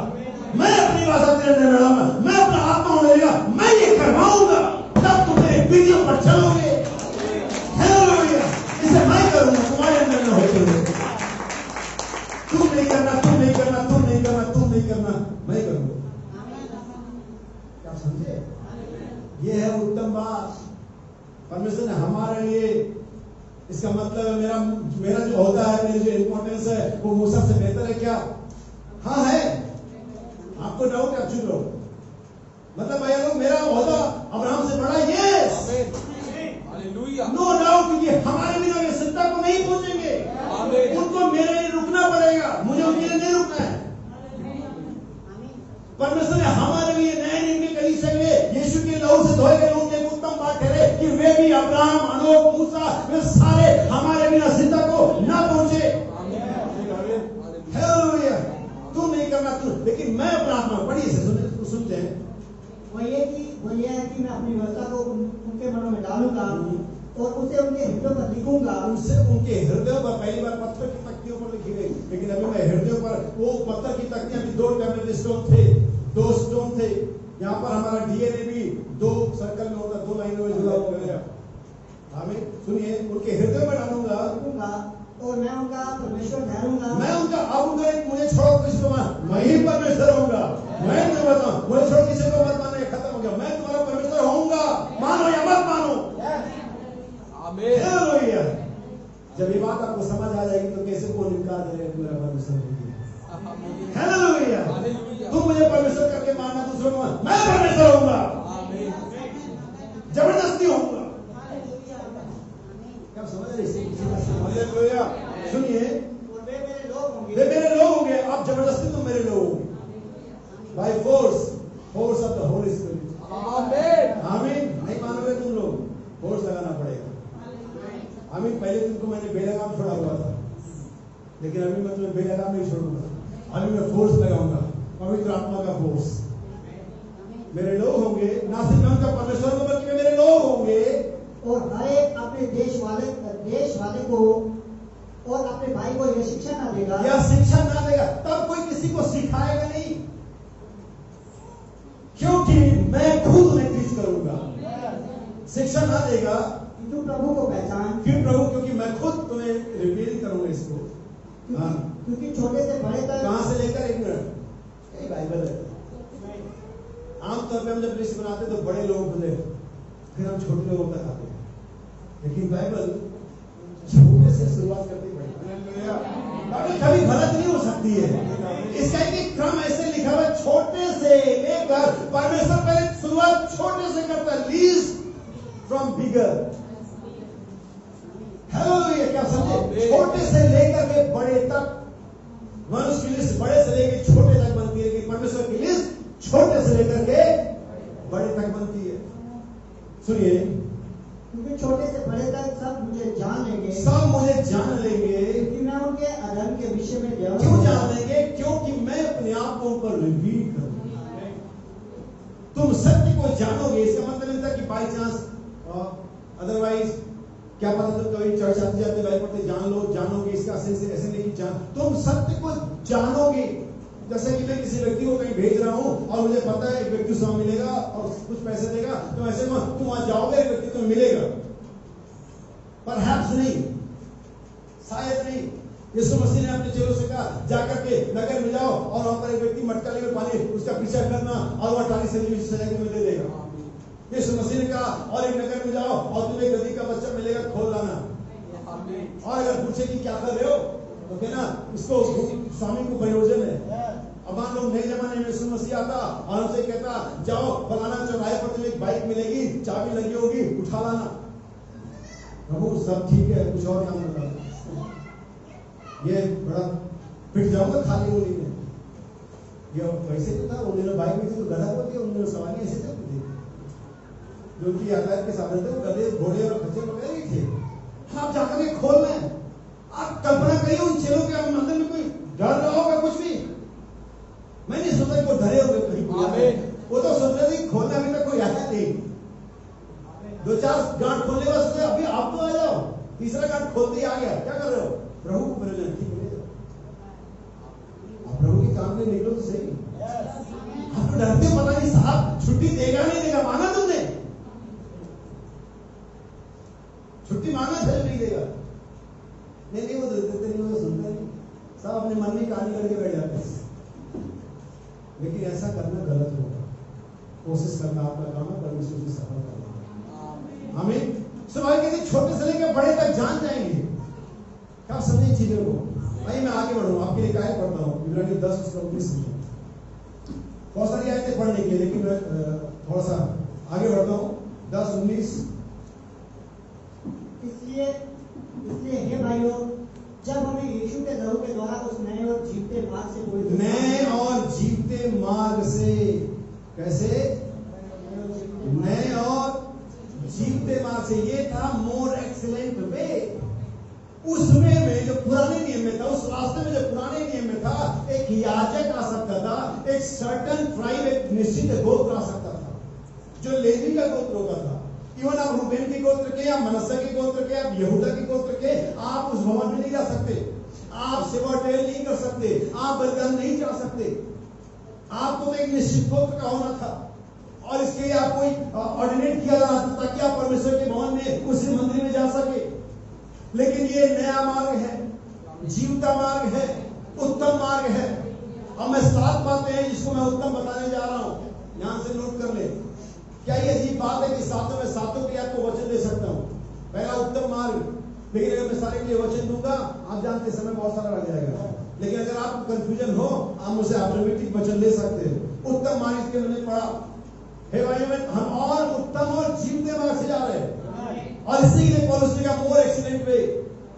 मैं अपनी भाषा तेरे अंदर डालूंगा, मैं अपना आत्मा होने देगा, मैं ये करवाऊंगा, तब तुम मेरे वीडियो पर चलोगे। हालेलुया। इसे मैं करूंगा, तुम्हारे अंदर में होते हुए। बात परमेश्वर ने हमारे लिए, इसका मतलब है मेरा जो होता है, मेरी जो इंपॉर्टेंस है वो मूसा से बेहतर है क्या? हाँ है। आपको डाउट है? चुप रहो। मतलब भैया लोग मेरा होता अब्राहम से बड़ा? यस, नो डाउट, क्योंकि हमारे बिना वे सत्ता को नहीं पहुंचेंगे। उनको मेरे लिए रुकना पड़ेगा, मुझे उनके लिए नहीं रुकना है। परमेश्वर ने हमारे लिए नए नियम की कलीसिया के लिए यीशु के लहू से धोए गए लोगों की एक उत्तम बात ठहरे कि वे भी अब्राहम, अनोख, मूसा, वे सारे हमारे बिना सिद्धा को ना पहुंचे। हालेलुया। तू नहीं करना तू, लेकिन मैं प्रार्थना पढ़िए से सुनते हैं। वो ये है कि मैं अपनी व्यवस्था को उनके मनों में डालूंगा और उसे उनके हृदयों पर लिखूंगा। उनसे उनके हृदयों पर पहली बार पत्थर की तख्तियों पर लिखी गई, लेकिन अभी मैं हृदयों पर, वो पत्थर की तख्तियां भी 2 टैबलेट स्टोन थे, 2 स्टोन थे। यहाँ पर हमारा डीएनए भी 2 सर्कल में होता, 2 लाइनों में जुड़ा हो गया। आमीन। सुनिए, उनके हृदय में डालूंगा और मैं उनका परमेश्वर ठहरूंगा। मैं उनका अब उनका एक, मुझे छोड़ो किसी को मत, मैं ही परमेश्वर होऊंगा। मैं तुम्हें बताऊं, मुझे छोड़ो किसी को मत मानो, खत्म हो गया। मैं तुम्हारा परमेश्वर होऊंगा, मानो या मत मानो। हालेलुया। जब ये बात आपको समझ आ जाएगी तो कैसे कोई इनकार करेगा कि मेरा परमेश्वर होगा। हालेलुया। तुम मुझे परमेश्वर करके मानना, दूसरों को मैं परमेश्वर होऊंगा, जबरदस्ती होऊंगा। क्या समझ रहे? हालेलुया। सुनिए, वे मेरे लोग होंगे। वे मेरे लोग होंगे। अब जबरदस्ती तुम मेरे लोग होंगे, by force of the Holi spirit. आमीन। नहीं मानोगे तुम लोग, फोर्स लगाना पड़ेगा। आमीन। पहले तुमको मैंने बेलगाम छोड़ा हुआ था, लेकिन अभी मैं तुम्हें बेलगाम नहीं छोड़ूंगा। अभी मैं फोर्स लगाऊंगा, पवित्र आत्मा का फोर्स। मेरे लोग होंगे, ना सिर्फ मैं उनका परमेश्वर हूं, बल्कि मेरे लोग होंगे। और हर एक अपने देश वाले को और अपने भाई को यह शिक्षा ना देगा, या शिक्षा ना देगा, तब कोई किसी को सिखाएगा नहीं, क्योंकि मैं खुद उन्हें टीच करूंगा। शिक्षा ना देगा कि तू प्रभु को पहचान। क्यों प्रभु? क्योंकि मैं खुद तुम्हें रिवील करूंगा इसको। क्योंकि छोटे से बड़े तक, कहां से लेकर, एक मिनट, यही बाइबल है। आमतौर पे हम जब लिस्ट बनाते तो बड़े लोग बोले, फिर हम छोटे लोगों तक आते हैं, लेकिन बाइबल छोटे से शुरुआत करती पड़ेगी। कभी गलत नहीं हो सकती है। इसका एक क्रम ऐसे लिखा हुआ है, छोटे से लेकर, परमेश्वर पहले शुरुआत छोटे से करता है, लीस्ट फ्रॉम बिगर। हालेलुया। क्या समझे? छोटे से लेकर के बड़े तक, मनुष्य की लिस्ट बड़े से लेकर छोटे तक बनती है, लेकिन परमेश्वर की लिस्ट छोटे से लेकर के बड़े तक बनती है। सुनिए, क्योंकि छोटे से बड़े तक सब मुझे जान लेंगे। सब मुझे जान लेंगे। क्योंकि मैं उनके अधर्म के विषय में क्यों जान लेंगे? क्योंकि मैं अपने आप को ऊपर रिवील करूंगा। तुम सत्य को जानोगे, इसका मतलब नहीं था कि बाई चांस, अदरवाइज क्या पता तुम कभी चर्च आते जाते बाइबल पढ़ते जानोगे, इसका सेंस ऐसे नहीं कि जान, तुम सत्य को जानोगे। जैसे कि मैं किसी व्यक्ति को कहीं भेज रहा हूं और मुझे पता है एक व्यक्ति वहां मिलेगा और कुछ पैसे देगा, तो ऐसे में तुम वहां जाओगे, एक व्यक्ति तुम्हें मिलेगा, परहैप्स नहीं, शायद नहीं। यीशु मसीह ने अपने चेलों से कहा, जाकर के नगर में जाओ और वहां पर एक व्यक्ति मटका लेकर पानी, उसका पीछा करना और वह टाली से सजा के दे देगा। यीशु मसीह ने कहा, और एक नगर में जाओ और तुम्हें गधी का बच्चा मिलेगा, खोल लाना। और अगर पूछे कि क्या कर रहे हो, तो कहना इसको स्वामी को प्रयोजन है। अब मान लो नए जमाने में यीशु मसीह आता और उनसे कहता, जाओ फलाना चौराहे पर तुम्हें एक बाइक मिलेगी, चाबी लगी होगी, उठा लाना। प्रभु सब ठीक है, कुछ और काम बता, ये बड़ा पिट जाऊंगा खाली होली में। ये पैसे तो था, उन्होंने बाइक में थी तो गधा को दिया, उन्होंने सवारी ऐसे थे जो उनकी यातायात के साधन थे, गधे घोड़े और खच्चर वगैरह ही थे। आप जाकर के खोल रहे हैं, आप कल्पना करिए उन चेलों के अंदर में कोई डर रहा होगा कुछ भी। मैं नहीं सोचा कोई डरे होंगे कहीं, वो तो सोच रहे थे खोलने अभी तक कोई आया नहीं। 2-4 गांठ खोलने का सोचे, अभी आप तो आ जाओ, तीसरा गांठ खोलते ही आ गया। क्या कर रहे हो? प्रभु को प्रयोजन, ठीक है, आप प्रभु के काम में निकलो तो सही। आप तो डरते, पता नहीं साहब छुट्टी देगा नहीं देगा, माना तुमने छुट्टी मांगा फिर नहीं देगा, नहीं वो देते नहीं, वो सुनते नहीं, सब अपने मन में कहानी करके बैठ जाते हैं। लेकिन ऐसा करना गलत होगा। कोशिश करना आपका काम है, परमेश्वर की सफल करना। हमें स्वाभाविक है कि छोटे से लेकर बड़े तक जान जाएंगे। क्या समझे चीजों को? आइए मैं आगे बढ़ूँ, आपके लिए आयत पढ़ता हूँ, इब्रानी 10:19 में। बहुत सारी आयतें पढ़ने के लिए, लेकिन मैं थोड़ा सा आगे बढ़ता हूँ। 10:19। इसलिए हे भाइयों, जब हमें यीशु के लहू के द्वारा उस नए और जीवते मार्ग से नए और जीवते मार्ग से, कैसे? नए और जीवते मार्ग से। ये था मोर एक्सीलेंट वे। उस वे में जो पुराने नियम में था, उस रास्ते में जो पुराने नियम में था, एक याजक आ सकता था, एक सर्टन ट्राइब, एक निश्चित गोत्र आ सकता था, जो लेवी का गोत्र होता था। इवन आप रूबेन के गोत्र के, या मनस्से के गोत्र के, आप यहूदा के गोत्र के, आप उस भवन में नहीं जा सकते, आप सेवा टेल नहीं कर सकते, आप बलिदान नहीं जा सकते। आपको तो एक निश्चित गोत्र का होना था, और इसके लिए आपको ऑर्डिनेट किया जाना था ताकि आप परमेश्वर के भवन में, उसी मंदिर में जा सके। लेकिन ये नया मार्ग है, जीवता मार्ग है, उत्तम मार्ग है। अब मैं 7 बातें हैं जिसको मैं उत्तम बताने जा रहा हूं, ध्यान से नोट कर ले। क्या ये अजीब बात है कि सातों में सातों के आपको वचन दे सकता हूं? पहला उत्तम मार्ग, लेकिन अगर मैं सारे के लिए वचन दूंगा, आप जानते समय बहुत सारा लग जाएगा। लेकिन अगर आपको कंफ्यूजन हो, आप मुझे ऑटोमेटिक वचन ले सकते हैं। उत्तम मार्ग के मैंने पढ़ा, हे भाइयों में हम और उत्तम और जीवते मार्ग से जा रहे हैं, और इसी के लिए पौलुस ने कहा मोर एक्सीलेंट वे।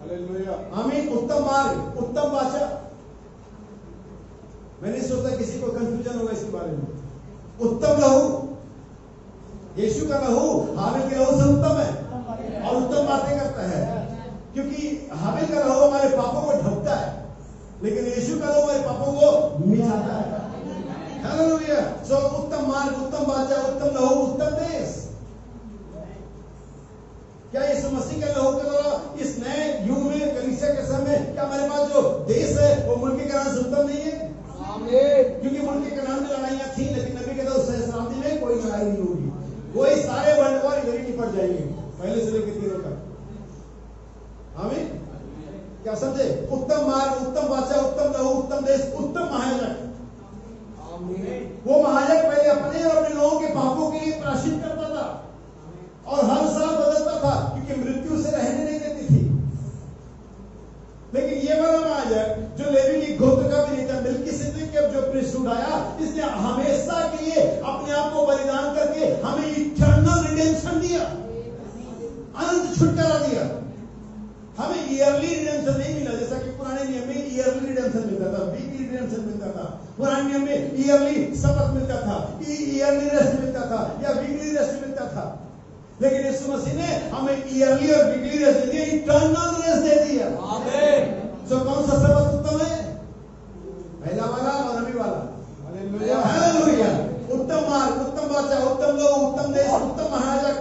हालेलुया, आमीन। उत्तम मार्ग, उत्तम वाचा। मैं नहीं सोचता किसी को कंफ्यूजन होगा इसके बारे में। उत्तम लहू, यीशु का लहू हाबिल के लहू से उत्तम है और उत्तम बातें करता है, क्योंकि हाबिल का लहू हमारे पापों को ढकता है, लेकिन यीशु का लहू हमारे पापों को मिटाता है। हालेलुया। सो उत्तम मार्ग, उत्तम वाचा, उत्तम लहू, उत्तम देश। क्या यीशु मसीह के लहू के द्वारा इस नए युग में, कलीसिया के समय, क्या हमारे पास जो देश है वो मुल्क कनान से उत्तम नहीं है? क्योंकि मुल्क कनान में लड़ाइयां थी, लेकिन नबी के दौर सहस्राब्दी में कोई लड़ाई नहीं होगी। वही सारे वर्ल्ड वॉर इधर ही निपट जाएंगे, पहले से लेकर 3 तक। आमीन। क्या समझे? उत्तम मार्ग, उत्तम वाचा, उत्तम लहू, उत्तम देश, उत्तम महायाजक। वो महायाजक पहले अपने और अपने लोगों के पापों के लिए प्रायश्चित करता था, और हर साल बदलता था, क्योंकि मृत्यु से रहने नहीं देती थी। लेकिन ये वाला महायाजक जो लेवी की गोत्र का भी नहीं था, मिल्कीसेदेक के जो प्रीस्टहुड आया, इसने हमेशा के लिए अपने आप को बलिदान करके हमें इटर्नल रिडेम्पशन दिया, अनंत छुटकारा दिया। हमें ईयरली रिडेम्पशन नहीं मिला, जैसा कि पुराने नियम में ईयरली रिडेम्पशन मिलता था, वीकली रिडेम्पशन मिलता था। पुराने नियम में ईयरली शपथ मिलता था, ईयरली रेस्ट मिलता था, या वीकली रेस्ट मिलता था। लेकिन यीशु मसीह ने हमें ईयरली और वीकली रेस्ट दिया, इटर्नल रेस्ट दे दिया। आमीन। सो कौन सा शपथ उत्तम है? पहला वाला और अभी वाला। Hallelujah, hallelujah. उत्तम मार्ग, उत्तम वाचा, उत्तम लोग, उत्तम देश, उत्तम महायाजक।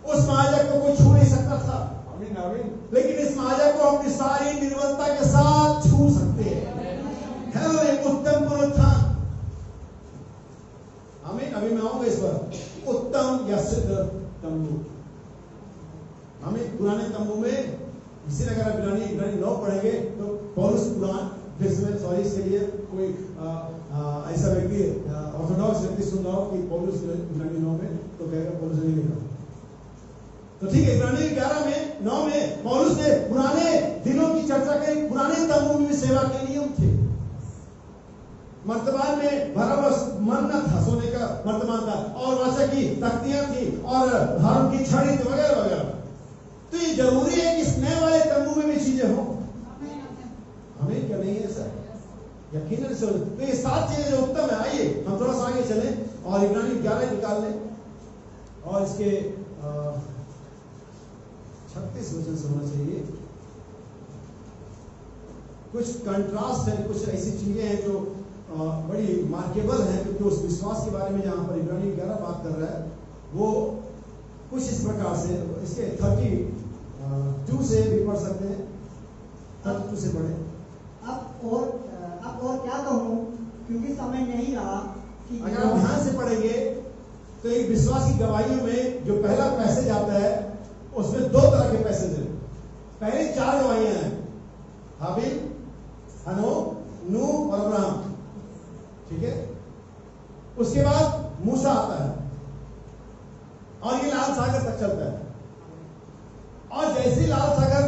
उस महायाजक को कोई छू नहीं सकता था, आमीन आमीन। लेकिन इस महायाजक को अपनी सारी निर्मलता के साथ छू सकते हैं। हालेलुया। उत्तम पुनरुत्थान, आमीन। अभी मैं आऊंगा इस पर। उत्तम या सिद्ध तंबू, हमें पुराने तंबू में, इसी अगर आप इब्रानी 9 पढ़ेंगे तो पौलुस पुरान, सॉरी इसके लिए कोई ऐसा व्यक्ति, ऑर्थोडॉक्स व्यक्ति सुन रहा हो कि पौलुस इब्रानी 9 में, तो कहेगा पौलुस ने लिखा। तो ठीक है, इब्रानी 11 में 9 में पौलुस ने पुराने दिनों की चर्चा करी। पुराने तंबू में भी सेवा के नियम थे। मर्तबान में बराबर मन न था, सोने का मर्तबान था, और वाचा की तख्तियां थी, और हारून की छड़ी थी, वगैरह वगैरह। तो ये जरूरी है कि इस नए वाले तंबू में भी चीजें हो। हमें क्या नहीं है सर, यकीनन से। तो ये 7 चीजें जो उत्तम है। आइए हम थोड़ा सा आगे चले और इब्रानी 11 निकाल लें, और इसके 36 वचन से होना चाहिए। कुछ कंट्रास्ट है, कुछ ऐसी चीजें हैं जो बड़ी मार्केबल है, क्योंकि उस विश्वास के बारे में जहां पर इब्रानी 11 बात कर रहा है, वो कुछ इस प्रकार से। इसके 32 से भी पढ़ सकते हैं, 32 से पढ़े। अब और क्या कहूं, क्योंकि समय नहीं रहा कि अगर आप ध्यान से पढ़ेंगे तो एक विश्वास की गवाहियों में जो पहला पैसेज आता है, उसमें 2 तरह के पैसेज हैं। पहले 4 गवाहियां हैं, हाबिल, हनोक, नूह और अब्राहम। ठीक है। उसके बाद मूसा आता है, और ये लाल सागर तक चलता है। और जैसे ही लाल सागर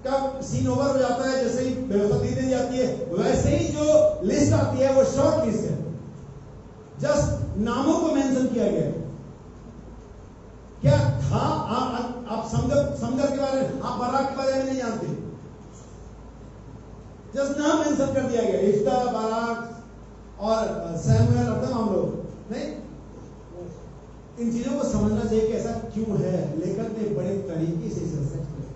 का सीन ओवर हो जाता है, जैसे ही व्यवस्था दी दी जाती है, वैसे ही जो लिस्ट आती है वो शॉर्ट लिस्ट है, जस्ट नामों को मेंशन किया गया है। क्या था आप समगर के बारे में, आप बाराक के बारे में नहीं जानते, जस्ट नाम मेंशन कर दिया गया, इफ्ता, बाराक और सैमुएल, अब हम लोग नहीं। इन चीजों को समझना चाहिए कि ऐसा क्यों है, लेखक ने बड़े तरीके से इसे सेट किया,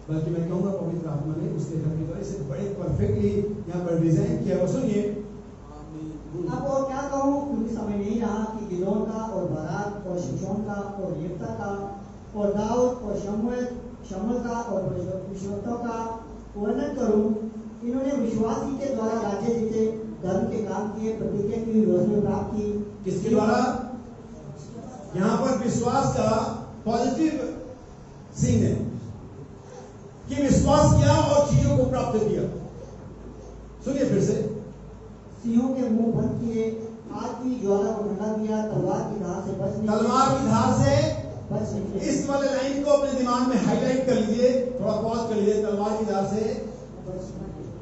बल्कि मैं कहूंगा पवित्र आत्मा ने उस लेखक के द्वारा इसे बड़े परफेक्टली यहाँ पर डिजाइन किया। वो सुनिए, अब और क्या कहूँ, क्योंकि समय नहीं रहा कि गिदोन का और बाराक और शिमशोन का और येफ्ता का और दाऊद और शमूएल का और भविष्यवक्ताओं का वर्णन करूं। इन्होंने विश्वास ही के द्वारा राज्य जीते, धर्म के काम किए, प्रतिज्ञा की, रोशनी प्राप्त की। किसके द्वारा? यहाँ पर विश्वास का पॉजिटिव सीन है कि विश्वास किया और चीजों को प्राप्त किया। सुनिए फिर से, सिंहों के मुंह बंद किए, आग की ज्वाला को ठंडा किया, तलवार की धार से बच निकले। तलवार की धार से बच निकले। इस वाले लाइन को अपने दिमाग में हाईलाइट कर लीजिए, थोड़ा पॉज कर लीजिए। तलवार की धार से,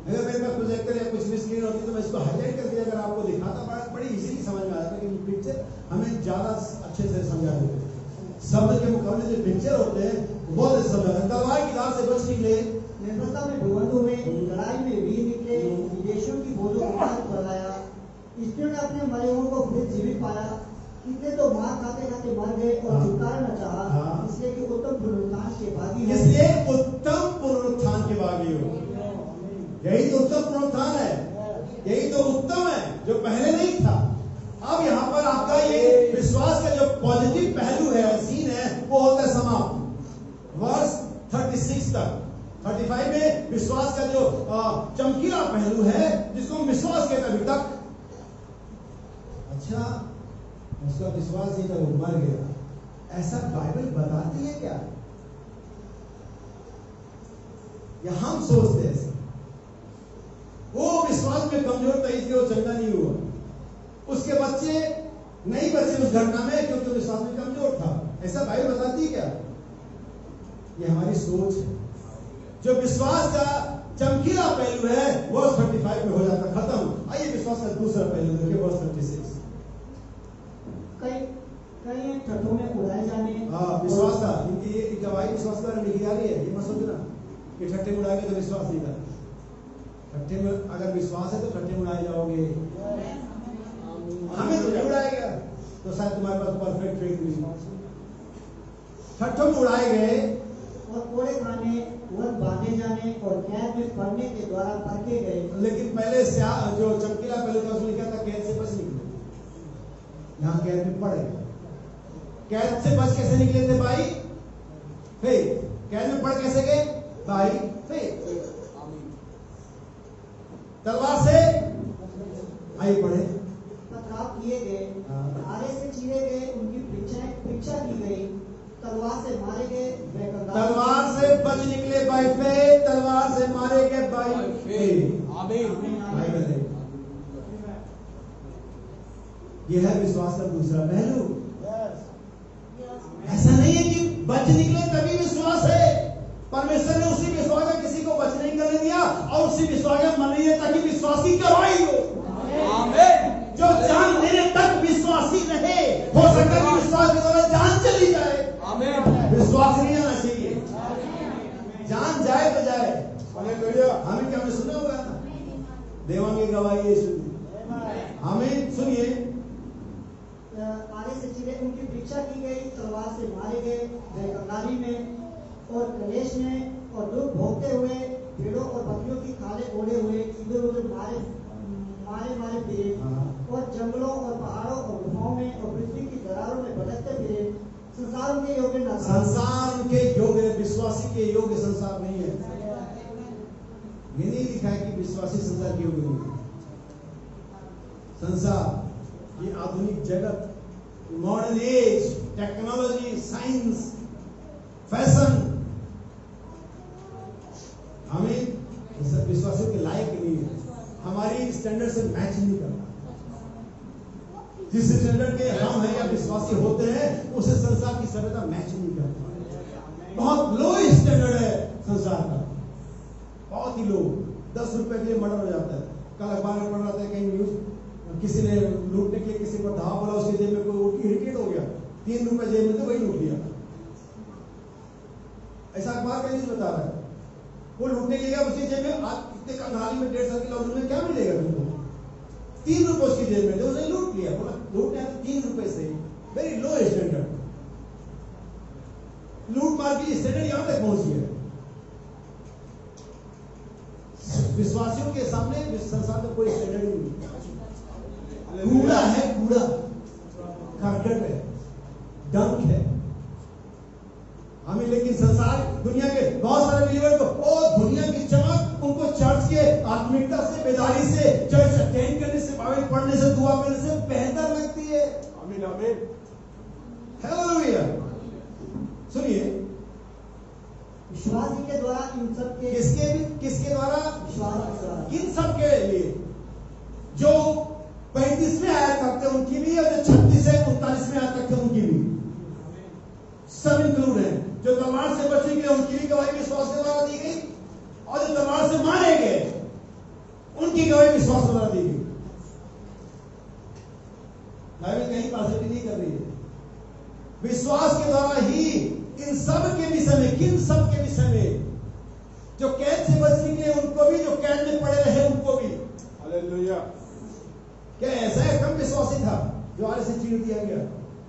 अगर मेरे पास प्रोजेक्टर या कुछ भी स्क्रीन होती तो मैं इसको हाईलाइट करके अगर आपको दिखाता, बड़ी इजीली समझ में आता, लेकिन पिक्चर हमें ज्यादा अच्छे से समझा देते। शब्द के मुकाबले जो पिक्चर होते हैं बहुत अच्छे समझ आते हैं। तलवार की धार से बच निकले, निर्भरता में डुबंत हुए, लड़ाई में वीर निकले, विदेशियों की बोझों को हाथ बढ़ाया। स्त्रियों ने अपने मरे हुओं को फिर जीवित पाया। कितने तो मार खाते खाते मर गए और छुटकारा न चाहा, इसलिए कि उत्तम पुनरुत्थान के भागी हो। इसलिए उत्तम पुनरुत्थान के भागी हो। यही तो उत्तम पुनरुत्थान है, यही तो उत्तम है जो पहले नहीं था। अब यहाँ पर आपका ये विश्वास का जो पॉजिटिव पहलू है, सीन है, वो होता है समाप्त। वर्ष 36 तक 35 में विश्वास का जो चमकीला पहलू है, जिसको हम विश्वास कहते हैं अभी तक। अच्छा, उसका विश्वास नहीं था, वो मर गया, ऐसा बाइबल बताती है क्या? या हम सोचते हैं वो विश्वास में कमजोर था इसलिए वो चंगा नहीं हुआ, उसके बच्चे नहीं बचे उस घटना में क्योंकि विश्वास में कमजोर था। ऐसा बाइबल बताती है क्या? ये हमारी सोच है। जो विश्वास का चमकीला पहलू है वर्ष 35 में हो जाता, खत्म। आइए विश्वास का दूसरा पहलू देखिए, वर्ष 36। कई ठट्ठों में उड़ाए जाने। विश्वास था इनकी, ये गवाही विश्वास के बारे में लिखी जा रही है। ये मत सोचना कि ठट्ठे में उड़ाएंगे तो विश्वास नहीं था। ठट्ठे में अगर विश्वास है तो ठट्ठे में उड़ाए जाओगे, हमें तो नहीं उड़ाएगा, तो शायद तुम्हारे पास परफेक्ट फेथ नहीं। ठट्ठों में उड़ाए गए और कोड़े खाने, वन बांधे जाने और कैद में पड़ने के द्वारा परखे गए। लेकिन पहले जो चमकीला पहले था उसमें लिखा था कैद से बच निकले, यहाँ कैद में पड़े। कैद से बच कैसे निकले थे भाई? फेथ। कैद में पड़ कैसे गए भाई? फेथ। तलवार से आई पड़े, पथराव किए गए, आरे से चीरे गए, उनकी परीक्षा की गई, तलवार से मारे गए, तलवार से बच निकले बाय फेथ, तलवार से मारे गए बाय फेथ। आमीन। यह है विश्वास का दूसरा पहलू। ऐसा नहीं है कि बच निकले तभी विश्वास है। परमेश्वर ने उसी विश्वास का किसी को बच नहीं करने दिया और उसी विश्वास का मन नहीं है ताकि विश्वास की गवाही हो। जो जान देने तक विश्वासी रहे, हो सकता है कि विश्वास के द्वारा जान चली जाए। विश्वास नहीं आना चाहिए, जान जाए तो जाए। हमें क्या हमने सुना होगा ना, देवांगी गवाही यीशु। हमें सुनिए, आरे से चीरे, उनकी परीक्षा की गई, तलवार से मारे गए, कंगाली में और कलेश में और दुख भोगते हुए, भेड़ों और बकरियों की खाले ओढ़े हुए, इधर उधर मारे फिरे और जंगलों और पहाड़ों और गुफाओं में और पृथ्वी की दरारों में भटकते फिरे। संसार उनके योग्य न था। संसार उनके योग्य, विश्वासी के योग्य संसार नहीं है। ये नहीं लिखा है कि विश्वासी संसार के योग्य नहीं। संसार, ये आधुनिक जगत, modern age, technology, science, fashion, हमें विश्वासियों के लायक नहीं है। हमारी स्टैंडर्ड से मैच नहीं करता। जिस स्टैंडर्ड के हम हैं या विश्वासी होते हैं, उसे संसार की सभ्यता मैच नहीं करती। बहुत लो स्टैंडर्ड है संसार का, बहुत ही लो। 10 रुपए के लिए मर्डर हो जाता है। कल अखबार में पढ़ रहा था कहीं न्यूज, किसी ने लूटने के लिए किसी पर धावा बोला, उसके जेब में कोई इरिटेट हो गया, 3 रुपए जेब में थे, वही लूट लिया। ऐसा अखबार का न्यूज बता रहा है। वो लूटने के लिए गया, उसकी जेब में आज इतने कंगाली में 1.5 साल की लॉकडाउन में क्या मिलेगा तुमको? 3 रुपए उसकी जेब में थे, उसने लूट लिया। बोला लूटने आया 3 रुपए से, वेरी लो स्टैंडर्ड। लूट मार की स्टैंडर्ड यहां तक पहुंची है। विश्वासियों के सामने संसार में कोई स्टैंडर्ड नहीं, कूड़ा है, कूड़ा, करकट है, डंक है। हमें लेकिन संसार दुनिया के बहुत सारे बिलीवर को ओ दुनिया की चमक उनको चर्च के आत्मिकता से, बेदारी से, चर्च अटेंड करने से, बाइबल पढ़ने से, दुआ करने से बेहतर लगती है। आमीन आमीन, हालेलुया। सुनिए, विश्वासी के द्वारा इन सब के, किसके द्वारा? विश्वास के द्वारा, इन सब के लिए जो 35वें आयत तक थे उनकी भी, और जो 36 से 39वें आयत तक थे उनकी भी, सब इंक्लूड है। जो तलवार से बचेंगे उनकी भी गवाही विश्वास के द्वारा दी गई, और जो तलवार से मारे गए उनकी गवाही विश्वास के द्वारा दी गई। बाइबल कहीं पार्सिटी नहीं कर रही है। विश्वास के द्वारा ही इन सब के विषय में, किन सब के विषय में? जो कैद से बचने के लिए उनको भी, जो कैद में पड़े रहे उनको भी। हालेलुया। क्या ऐसा है कम विश्वासी था जो आरे से चीर दिया गया?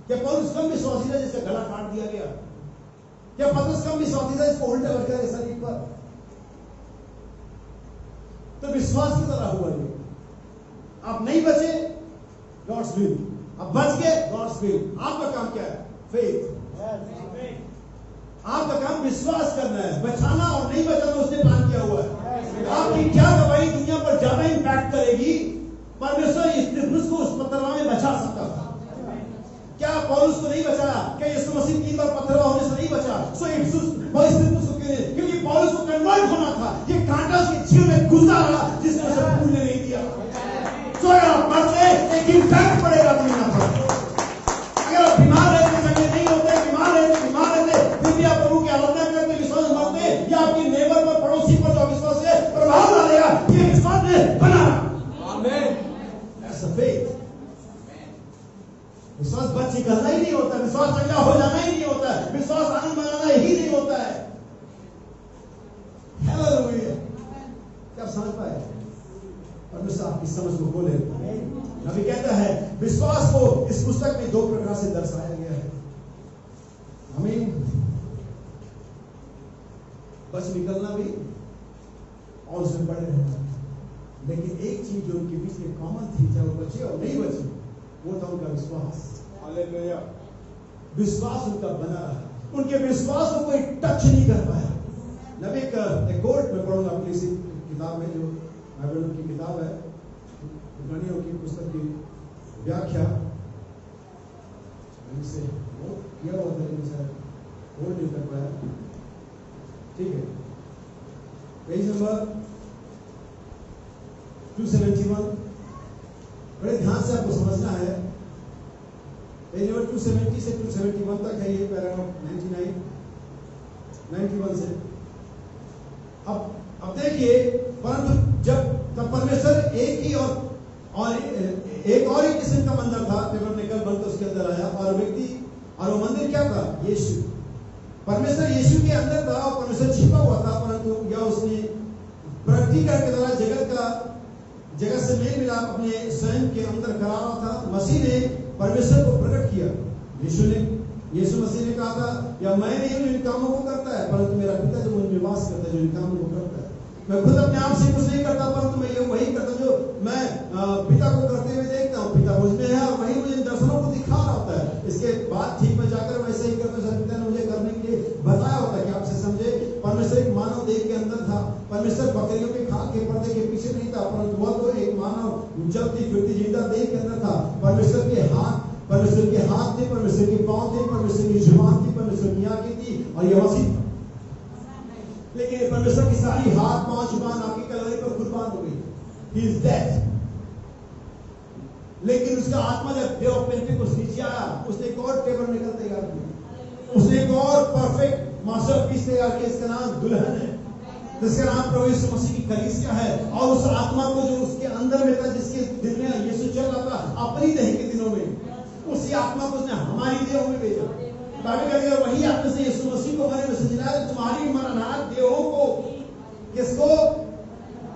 क्या पौलुस कम विश्वासी था जिसका गला काट दिया गया? क्या पतरस कम विश्वासी था जिसको उल्टा लग गया शरीर पर? तो विश्वास की तरह हुआ ये। आप नहीं बचे, गॉड्स विल। आप बच गए, गॉड्स विल। आपका काम क्या है? फेथ। आपका काम विश्वास करना है। बचाना और नहीं बचाना उसने प्लान किया हुआ है। आपकी क्या गवाही दुनिया पर ज्यादा इंपैक्ट करेगी? परमेश्वर स्तिफनुस को उस पथरवाह में बचा सकता था। क्या पौलुस को नहीं बचाया? क्या यीशु मसीह 3 बार पथरवाह होने से नहीं बचा? स्तिफनुस को क्यों नहीं? क्योंकि पौलुस को कन्वर्ट होना था। ये कांटा उसके जीवन में घुसा रहा जिसने उसे भूलने नहीं दिया। अगर आप बचते, एक इंपैक्ट पड़ेगा दुनिया पर। अगर आप बीमार रहते, चंगे नहीं होते, बीमार रहते, फिर भी आप प्रभु की आराधना करते, विश्वास मानते, या आपके नेबर पर, पड़ोसी पर जो विश्वास है प्रभाव डालेगा, ये विश्वास ने बना। आमीन। That's a faith. विश्वास बच निकलना ही नहीं होता, विश्वास चंगा हो जाना ही नहीं होता, विश्वास आनंद मनाना ही नहीं होता है। हालेलुया। क्या समझ पाए? परमेश्वर आपकी समझ को खोले। नबी कहता है विश्वास को इस पुस्तक में 2 प्रकार से दर्शाया गया है। हमें बच निकलना भी और उसमें बड़े रहना। लेकिन एक चीज जो उनके बीच में कॉमन थी, चाहे वो बचे और नहीं बचे, वो था उनका विश्वास। हालेलुया। विश्वास उनका बना रहा। उनके विश्वास को कोई टच नहीं कर पाया। नबी एक कोट में पढ़ूंगा अपनी इसी किताब में, जो बाइबल की किताब है, इब्रानियों की पुस्तक की व्याख्या, इसे किया हुआ था लेकिन शायद होल्ड नहीं कर पाया। ठीक है, पेज नंबर 271। बड़े ध्यान से आपको समझना है। पेज नंबर 270 से 271 तक है ये पैराग्राफ 91 से। अब देखिए, परंतु जब परमेश्वर एक ही और एक किस्म का मंदिर था, टेबरनेकल बनकर उसके अंदर आया, और व्यक्ति, और वो मंदिर क्या था? यीशु। परमेश्वर यीशु के अंदर था और परमेश्वर छिपा हुआ था, परंतु या उसने प्रकटीकरण के द्वारा जगत से मेल मिलाप अपने स्वयं के अंदर करा रहा था। मसीह ने परमेश्वर को प्रकट किया। यीशु मसीह ने कहा था, या मैं नहीं इन कामों को करता है, परंतु मेरा पिता जो मुझ में वास करता है, जो इन कामों को करता है। मैं खुद अपने आप से कुछ नहीं करता, परंतु मैं ये वही करता जो मैं पिता को करते हुए देखता हूँ। पिता मुझ में है और वही मुझे दर्शनों को दिखा रहा होता है। इसके बाद ठीक मैं जाकर वैसे ही करता हूँ, पिता ने मुझे करने के लिए बताया होता है। कि आपसे समझे, परमेश्वर एक मानव देह के अंदर था। परमेश्वर बकरियों के खाल के पर्दे के पीछे नहीं था, परंतु वह तो एक मानव जलती फिरती जिंदा देह के अंदर था। परमेश्वर के हाथ थे, परमेश्वर के पांव थे, परमेश्वर की जुबान थी, परमेश्वर की आंखें थी, और यह मसीह था। लेकिन परमेश्वर की सारी हाथ, पांव, जुबान आपकी कलवरी पर कुर्बान हो गई। He is dead. लेकिन उसका आत्मा जब डे ऑफ पेंटेकोस्ट नीचे आया, उसने एक और टेबरनेकल तैयार किया। उसने एक और परफेक्ट मास्टरपीस तैयार किया, इसका नाम दुल्हन है, जिसका नाम प्रभु यीशु मसीह की कलीसिया है। और उस आत्मा को जो उसके अंदर में था, जिसके दिल में यीशु चल रहा था अपनी देह के दिनों में, उसी आत्मा को उसने हमारी देहों में भेजा। बाइबल कहती है वही आत्मा से यीशु मसीह को मैंने मैसेज दिया, तुम्हारी मरणहार देहों को, किसको?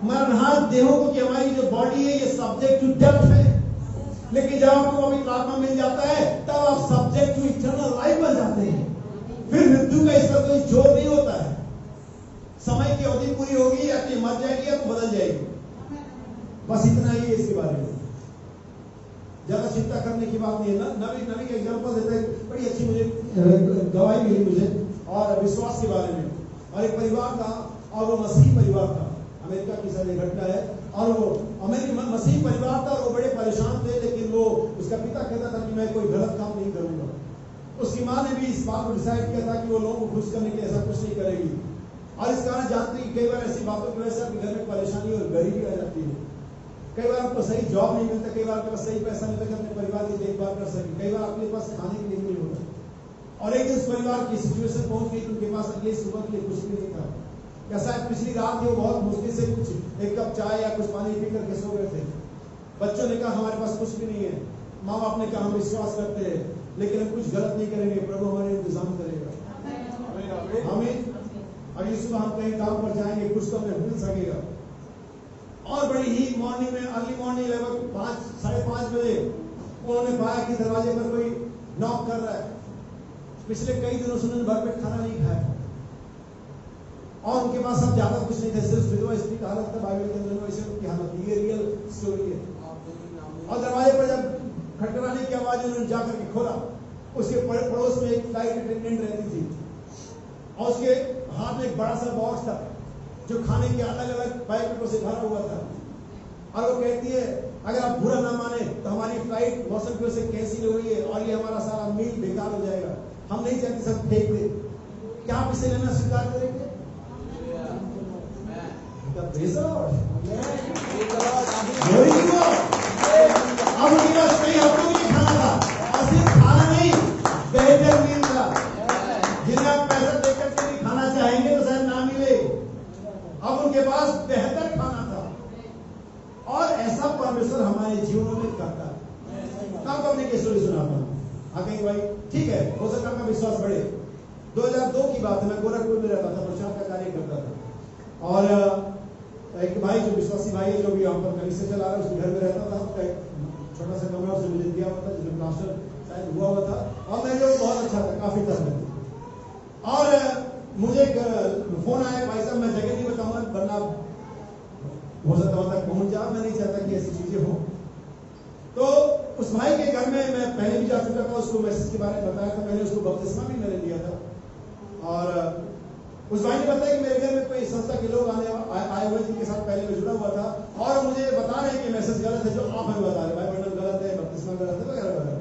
मरणहार देहों को, कि हमारी जो बॉडी है ये सब्जेक्ट टू डेथ है, लेकिन जब आपको पवित्र आत्मा मिल जाता है तब आप सब्जेक्ट टू इटर्नल लाइफ बन जाते हैं। फिर मृत्यु का इसका कोई जोर नहीं होता है। समय की अवधि पूरी होगी या तो मर जाएगी या तो बदल जाएगी, बस इतना ही है इसके बारे में, ज्यादा चिंता करने की बात नहीं है। नवी का एग्जांपल देता है, बड़ी अच्छी मुझे गवाही मिली मुझे और विश्वास के बारे में। और एक परिवार था और वो मसीही परिवार था, अमेरिका की सारी घटना है। और वो मसीही परिवार था और वो बड़े परेशान थे, लेकिन वो उसका पिता कहता था कि मैं कोई गलत काम नहीं करूंगा। उसकी माँ ने भी इस बात को डिसाइड किया था कि वो लोगों को खुश करने के लिए ऐसा कुछ नहीं करेगी। और इस कारण जानते हैं कई बार ऐसी बातों की वजह से आपके घर में परेशानी और गरीबी आ जाती है। कई बार आपको सही जॉब नहीं मिलता, कई बार आपके पास सही पैसा मिलता कि अपने परिवार की देखभाल कर सके, कई बार आपके पास खाने के लिए नहीं होता। और एक दिन उस परिवार की सिचुएशन पहुंच गई, उनके पास अगले सुबह के लिए कुछ भी नहीं था। या शायद पिछली रात वो बहुत मुश्किल से कुछ एक कप चाय या कुछ पानी पी करके सो गए थे। बच्चों ने कहा हमारे पास कुछ भी नहीं है। माँ बाप ने कहा हम विश्वास करते हैं लेकिन हम कुछ गलत नहीं करेंगे, प्रभु हमारे इंतजाम करेगा। हमें अगली सुबह हम कहीं काम पर जाएंगे, कुछ तो हमें मिल सकेगा। और बड़ी ही मॉर्निंग में, अर्ली मॉर्निंग लगभग 5, 5:30 बजे उन्होंने पाया कि दरवाजे पर कोई नॉक कर रहा है। पिछले कई दिनों से उन्होंने भरपेट खाना नहीं खाया और उनके पास सब ज्यादा कुछ नहीं था, सिर्फ विधवा स्त्री का हालत था। बाइबल के अंदर वैसे उनकी हालत, ये रियल स्टोरी है। और दरवाजे पर जब खटखटाने की आवाज उन्होंने जाकर के खोला, उसके पड़ोस में एक फ्लाइट अटेंडेंट रहती थी और उसके हाथ में एक बड़ा सा बॉक्स था जो खाने के अलग अलग पैकेटों से भरा हुआ था। और वो कहती है अगर आप बुरा ना माने तो हमारी फ्लाइट मौसम की वजह से कैंसिल हुई है और ये हमारा सारा मील बेकार हो जाएगा, हम नहीं चाहते सब फेंक दे, क्या आप इसे लेना स्वीकार करेंगे? अब उनके पास कई हफ्तों के लिए खाना था और सिर्फ खाना नहीं, बेहतर मील था जिन्हें आप पैसा देकर के भी खाना चाहेंगे तो शायद ना मिले। अब उनके पास बेहतर खाना था। और ऐसा परमेश्वर हमारे जीवनों में करता है। आपको अपनी की स्टोरी सुनाता हूँ। कहीं भाई ठीक है, हो सकता आपका विश्वास बढ़े। 2002 की बात है, मैं गोरखपुर में रहता था, प्रचार का कार्य करता था। और एक भाई जो विश्वासी भाई है, जो भी यहाँ पर कलीसिया चला रहा है, उसके घर में रहता था। उसका एक छोटा सा कमरा उसने मुझे दिया हुआ था जिसमें प्लास्टर शायद हुआ हुआ था और मेरे लिए बहुत अच्छा था, काफी था। और मुझे फोन आया, भाई साहब मैं जगह नहीं बताऊंगा वरना हो सकता वहां तक पहुंच जाओ, मैं नहीं चाहता कि ऐसी चीजें हो। तो उस भाई के घर में मैं पहले भी जा चुका था, उसको मैसेज के बारे में बताया था, मैंने उसको बपतिस्मा भी मैंने लिया था। और उस भाई ने बताया कि मेरे घर में कोई संस्था के लोग आए हुए जिनके साथ पहले मैं जुड़ा हुआ था और मुझे बता रहे हैं कि मैसेज गलत है जो आप हमें बता रहे, भाई वर्णन गलत है, बपतिस्मा गलत है वगैरह वगैरह।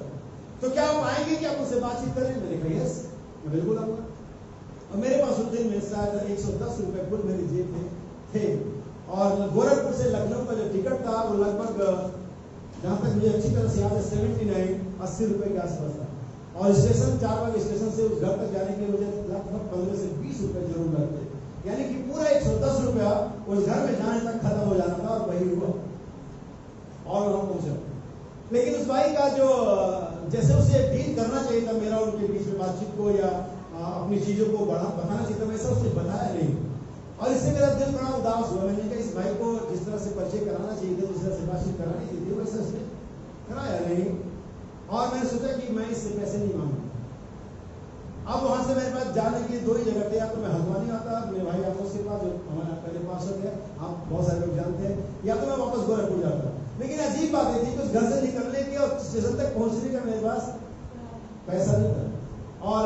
तो क्या आप आएंगे कि आप उनसे बातचीत करें? मैंने कहा यस, मैं बिल्कुल आऊंगा। और मेरे पास उस दिन में शायद 110 रुपए कुल मेरी जेब में थे। और गोरखपुर से लखनऊ का जो टिकट था वो लगभग जहां तक मुझे अच्छी तरह से याद है 79-80 रुपए के आसपास था। और स्टेशन 4 बाग स्टेशन से उस घर तक जाने के लिए मुझे लगभग 15 से 20 रुपए जरूर लगते, यानी कि पूरा 110 रुपया उस घर में जाने तक खत्म हो जाना था। और वही हुआ और वहां पहुंचा। लेकिन उस भाई का जो जैसे उसे डील करना चाहिए था मेरा उनके बीच में बातचीत को या अपनी चीजों को बताना चाहिए था, वैसा उसने बताया नहीं। और इससे मेरा दिल बड़ा उदास हुआ। मैंने कहा इस भाई को जिस तरह से परिचय कराना चाहिए था, जिस तरह से बातचीत करानी चाहिए थी, वैसा उसने कराया नहीं। और मैंने सोचा कि मैं इससे पैसे नहीं मांगूंगा। अब वहां से मेरे पास जाने के लिए 2 ही जगह थे, या तो मैं हल्द्वानी आता मेरे भाई आमोस के पास जो हमारा पहले पार्षद है, आप बहुत सारे लोग जानते हैं, या तो मैं वापस गोरखपुर जाता। लेकिन अजीब बात ये थी कि उस घर से निकलने की और स्टेशन तक पहुंचने का मेरे पास पैसा नहीं था। और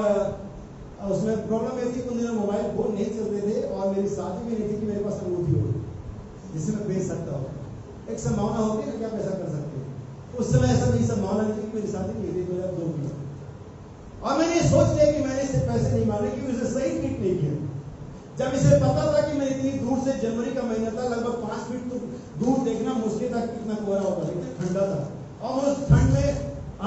उसमें प्रॉब्लम ये थी कि उन दिनों मोबाइल फोन नहीं चलते थे और मेरी शादी भी नहीं थी कि मेरे पास अंगूठी हो जिससे मैं बेच सकता हूँ। एक संभावना होती है ना, क्या पैसा कर सकते हैं। उस समय ऐसा नहीं संभावना नहीं थी कि मेरी शादी नहीं थी 2002 में। और मैंने ये सोच लिया कि मैंने इससे पैसे नहीं मांगे क्योंकि उसे सही ट्रीट नहीं किया। जब इसे पता था कि मैं इतनी दूर से, जनवरी का महीना था, लगभग 5 फीट तो दूर देखना मुश्किल था, कितना कोहरा होता था, कितना ठंडा था। और उस ठंड में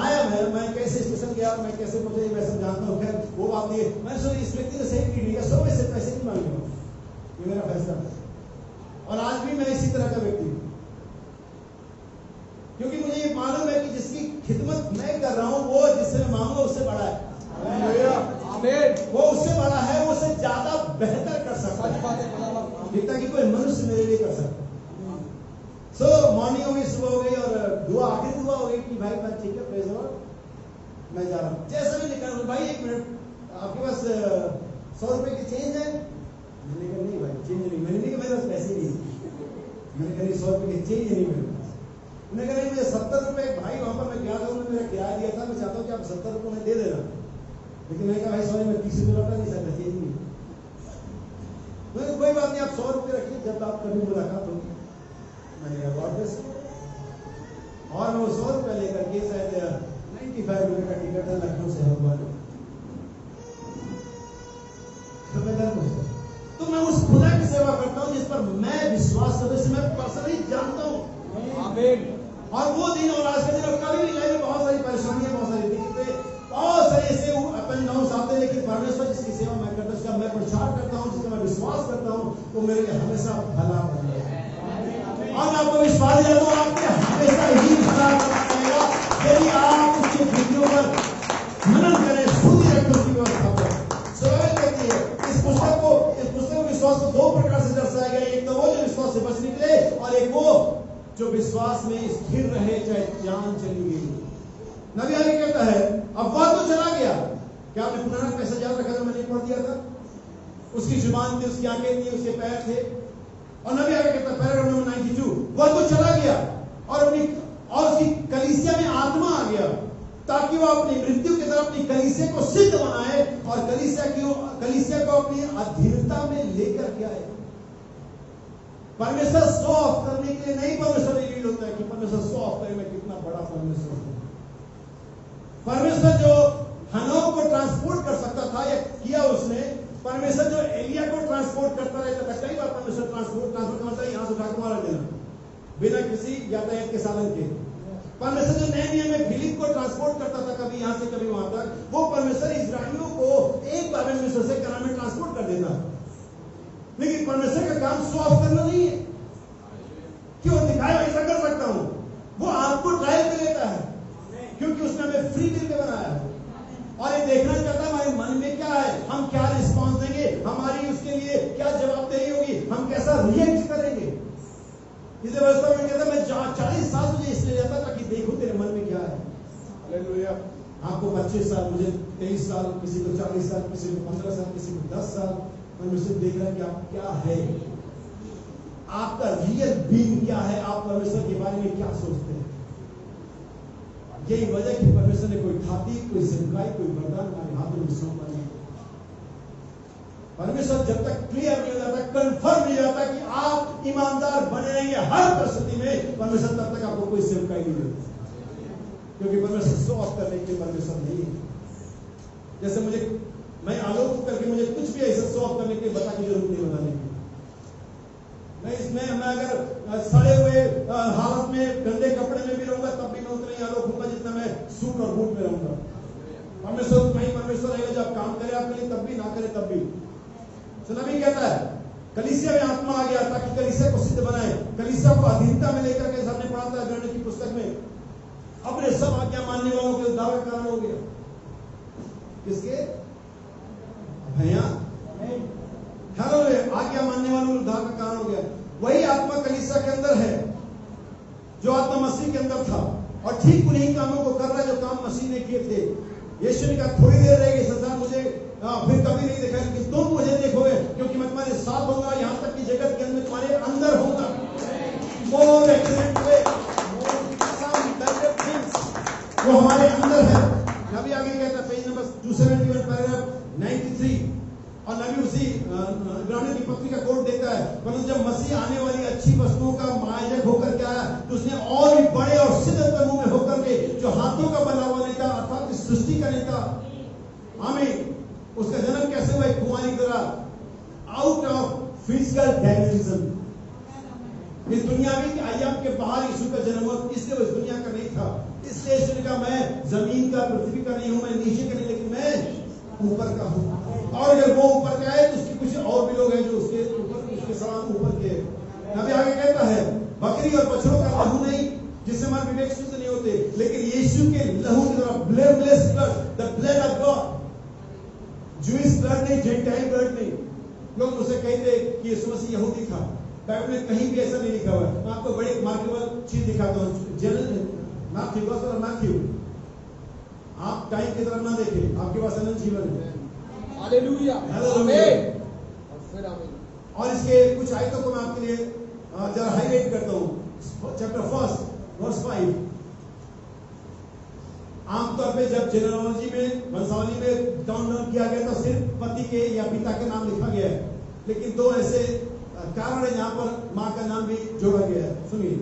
आया मैं कैसे स्टेशन गया, मैं कैसे पहुंचे मैं सब जानता हूँ, खैर वो बात नहीं है। मैंने सोचा इस व्यक्ति ने सही ट्रीट किया, 100 में से पैसे नहीं मांगे, ये मेरा फैसला था। और आज भी मैं इसी तरह का व्यक्ति हूँ, क्योंकि मुझे ये मालूम है कि जिसकी खिदमत मैं कर रहा हूं वो जिससे मैं मांगूंगा उससे बड़ा है। आमीन। वो उससे बड़ा है, वो उससे ज्यादा बेहतर कर सकता है, जितना कि कोई मनुष्य मेरे लिए कर सकता है। सो मॉर्निंग हो गई, सुबह हो गई, और दुआ, आखिरी दुआ हो गई कि भाई बात ठीक है, प्रेज लॉर्ड, मैं जा रहा हूँ। जैसा भी निकल, भाई 1 मिनट आपके पास 100 रुपए की चेंज है? मैंने कहा नहीं भाई चेंज नहीं, मैंने नहीं कहा मेरे पास पैसे नहीं। मैंने कहा 100 रुपए की चेंज नहीं मेरे पास। मैंने कहा मुझे 70 रुपए, भाई वहां पर मैं गया था, उन्होंने मेरा किराया दिया था, मैं चाहता हूँ कि आप 70 रुपए में दे देना। लेकिन मैंने कहा भाई सॉरी, मैं 30 रुपए लौटा नहीं सकता, चेंज नहीं। कोई बात नहीं, आप 100 रुपए रखिए, जब आप कभी मुलाकात होगी। मैंने कहा गॉड ब्लेस यू। और मैं 100 रुपए लेकर के शायद 95 रुपए का टिकट था लखनऊ से हरिद्वार। तो मैं उस खुदा की सेवा करता हूँ जिस पर मैं विश्वास करता हूँ, मैं पर्सनली जानता हूँ। आमीन। और वो दिन और आज का दिन, और कभी भी लाइफ में बहुत सारी परेशानियां, बहुत सारी दिक्कतें, बहुत सारे ऐसे अप एंड डाउन आते हैं, लेकिन परमेश्वर जिसकी सेवा मैं करता हूँ, उसका मैं प्रचार करता हूँ, जिसका मैं विश्वास करता हूँ, वो मेरे लिए हमेशा भला बनेगा। और मैं आपको विश्वास दिलाता हूँ, आपके हमेशा ही भला बनेगा यदि आप उसके वीडियो पर मनन करें, सुनी रखें उसकी व्यवस्था पर। सवाल कहती है इस पुस्तक में विश्वास को 2 प्रकार से दर्शाया गया। एक तो वो जो विश्वास से बच निकले, और एक वो जो विश्वास में स्थिर रहे चाहे जान चली गई। नबी आगे कहता है अब वह तो चला गया। क्या आपने पुराना पैसा याद रखा था? मैंने पढ़ दिया था। उसकी जुबान थी, उसकी आंखें थी, उसके पैर थे। और नबी आगे कहता है पैराग्राफ नंबर 92, वह तो चला गया और उसकी कलीसिया में आत्मा आ गया, ताकि वो अपनी मृत्यु की तरफ अपनी कलीसिया को सिद्ध बनाए और कलीसिया को अपनी अधीनता में लेकर के आए। परमेश्वर शो ऑफ करने के लिए नहीं परमेश्वर रिवील होता है कि परमेश्वर शो ऑफ करे मैं कितना बड़ा परमेश्वर हूं। परमेश्वर जो हनोक को ट्रांसपोर्ट कर सकता था या किया उसने, परमेश्वर जो एलिया को ट्रांसपोर्ट करता रहता था। कई बार परमेश्वर ट्रांसपोर्ट का मतलब यहां से उठा के मारा देना बिना किसी यातायात के साधन के। परमेश्वर जो नए नियम में फिलिप को ट्रांसपोर्ट करता था, कभी यहां से कभी वहां तक, वो परमेश्वर इस्राएलियों को एक बार में मिस्र से कनान में ट्रांसपोर्ट कर देता। लेकिन परमेश्वर का काम शो ऑफ करना नहीं है, क्यों दिखाए ऐसा कर सकता हूं। वो आपको ट्रायल पे लेता है, क्योंकि उसने हमें फ्री विल में बनाया है और ये देखना चाहता है हमारे मन में क्या है, हम क्या रिस्पॉन्स देंगे, हमारी उसके लिए क्या जवाबदेही होगी, हम कैसा रिएक्ट करेंगे। इसे व्यवस्था में कहता मैं 40 साल तुझे इसलिए जाता ताकि देखूं तेरे मन में क्या है। हालेलुया। आपको 25 साल, मुझे 23 साल, किसी को 40 साल, किसी को 15 साल, किसी को 10 साल। परमेश्वर देख रहा है कि आप क्या है, आपका रियल बीइंग क्या है, आप परमेश्वर के बारे में क्या सोचते हैं। यही वजह कि परमेश्वर ने कोई खाती, कोई सेवकाई, कोई वरदान हमारे हाथों में सौंपा नहीं। परमेश्वर जब तक क्लियर नहीं हो जाता, कंफर्म नहीं जाता कि आप ईमानदार बने रहेंगे हर परिस्थिति में, परमेश्वर तब तक आपको कोई सेवकाई नहीं देता, क्योंकि परमेश्वर शो ऑफ करने के लिए परमेश्वर नहीं है। जैसे मैं आलोक करके मुझे कुछ भी ऐसा शो ऑफ करने के लिए बता की जरूरत नहीं बताने की। मैं अगर सड़े हुए हालत में गंदे कपड़े में भी रहूंगा तब भी मैं उतना ही आलोक होगा जितना मैं सूट और बूट में रहूंगा। परमेश्वर उतना ही परमेश्वर रहेगा, जब काम करे आपके लिए तब भी, ना करे तब भी। नबी कहता है कलीसिया में आत्मा आ गया ताकि कलीसिया को सिद्ध बनाए, कलीसिया को अधीनता में लेकर के। हमने पढ़ा था गणना की पुस्तक में, अपने सब आज्ञा मानने वालों के उद्धार का कारण हो गया। किसके? भैया आज्ञा मानने वालों के उद्धार का कारण हो गया। वही आत्मा कलीसिया के अंदर है जो आत्मा मसीह के अंदर था, और ठीक उन्हीं कामों को कर रहा है जो काम मसीह ने किए थे। यीशु ने कहा थोड़ी देर रहेगी संसार मुझे फिर कभी नहीं देखा, लेकिन तुम मुझे देखोगे क्योंकि मैं तुम्हारे साथ होगा, यहाँ तक कि जगत के अंदर तुम्हारे अंदर होगा। वो हमारे अंदर है। नबी आगे कहता है पेज नंबर 271 पैराग्राफ 93, और नबी उसी इब्रानियों की पत्री का कोड देता है, परंतु जब मसीह आने वाली अच्छी वस्तुओं का मायजक होकर के आया तो उसने और भी बड़े और सिद्ध मुंह में होकर के जो हाथों का बना हुआ नहीं था, अर्थात सृष्टि का नहीं था। आमीन। उसका जन्म कैसे हुआ? कुमारी की तरह, आउट ऑफ फिजिकल डायमेंशन। इस दुनियावी के आयाम के बाहर यीशु का जन्म हुआ, इसलिए वो इस दुनिया का नहीं था। इसलिए यीशु ने कहा मैं जमीन का पृथ्वी का नहीं हूं, मैं नीचे का नहीं, लेकिन मैं ऊपर का हूं। और अगर वो ऊपर का है तो उसके कुछ और भी लोग हैं जो उसके ऊपर, उसके समान ऊपर के। नबी आगे कहता है बकरी और बछड़ों का लहू नहीं जिससे हमारे विवेक शुद्ध नहीं होते, लेकिन यीशु के लहू की तरह blameless blood, the blood of God. Jewish blood नहीं, जेंटाइल ब्लड नहीं। लोग मुझसे कहते कि यीशु मसीह यहूदी था, बाइबल में कहीं भी ऐसा नहीं लिखा हुआ है। मैं आपको बड़ी मार्केबल चीज दिखाता हूँ। General Matthew, gospel of Matthew, आप टाइम की तरफ ना देखें, आपके पास अनंत जीवन है। हालेलुया, आमीन। और फिर आमीन। और इसके कुछ आयतों को मैं आपके लिए जरा हाईलाइट करता हूँ। Chapter 1 verse 5। आमतौर पे जब जेनेरोलॉजी में, वंशावली में डाउन किया गया तो सिर्फ पति के या पिता के नाम लिखा गया है, लेकिन दो ऐसे कारण है जहां पर मां का नाम भी जोड़ा गया है। सुनिए,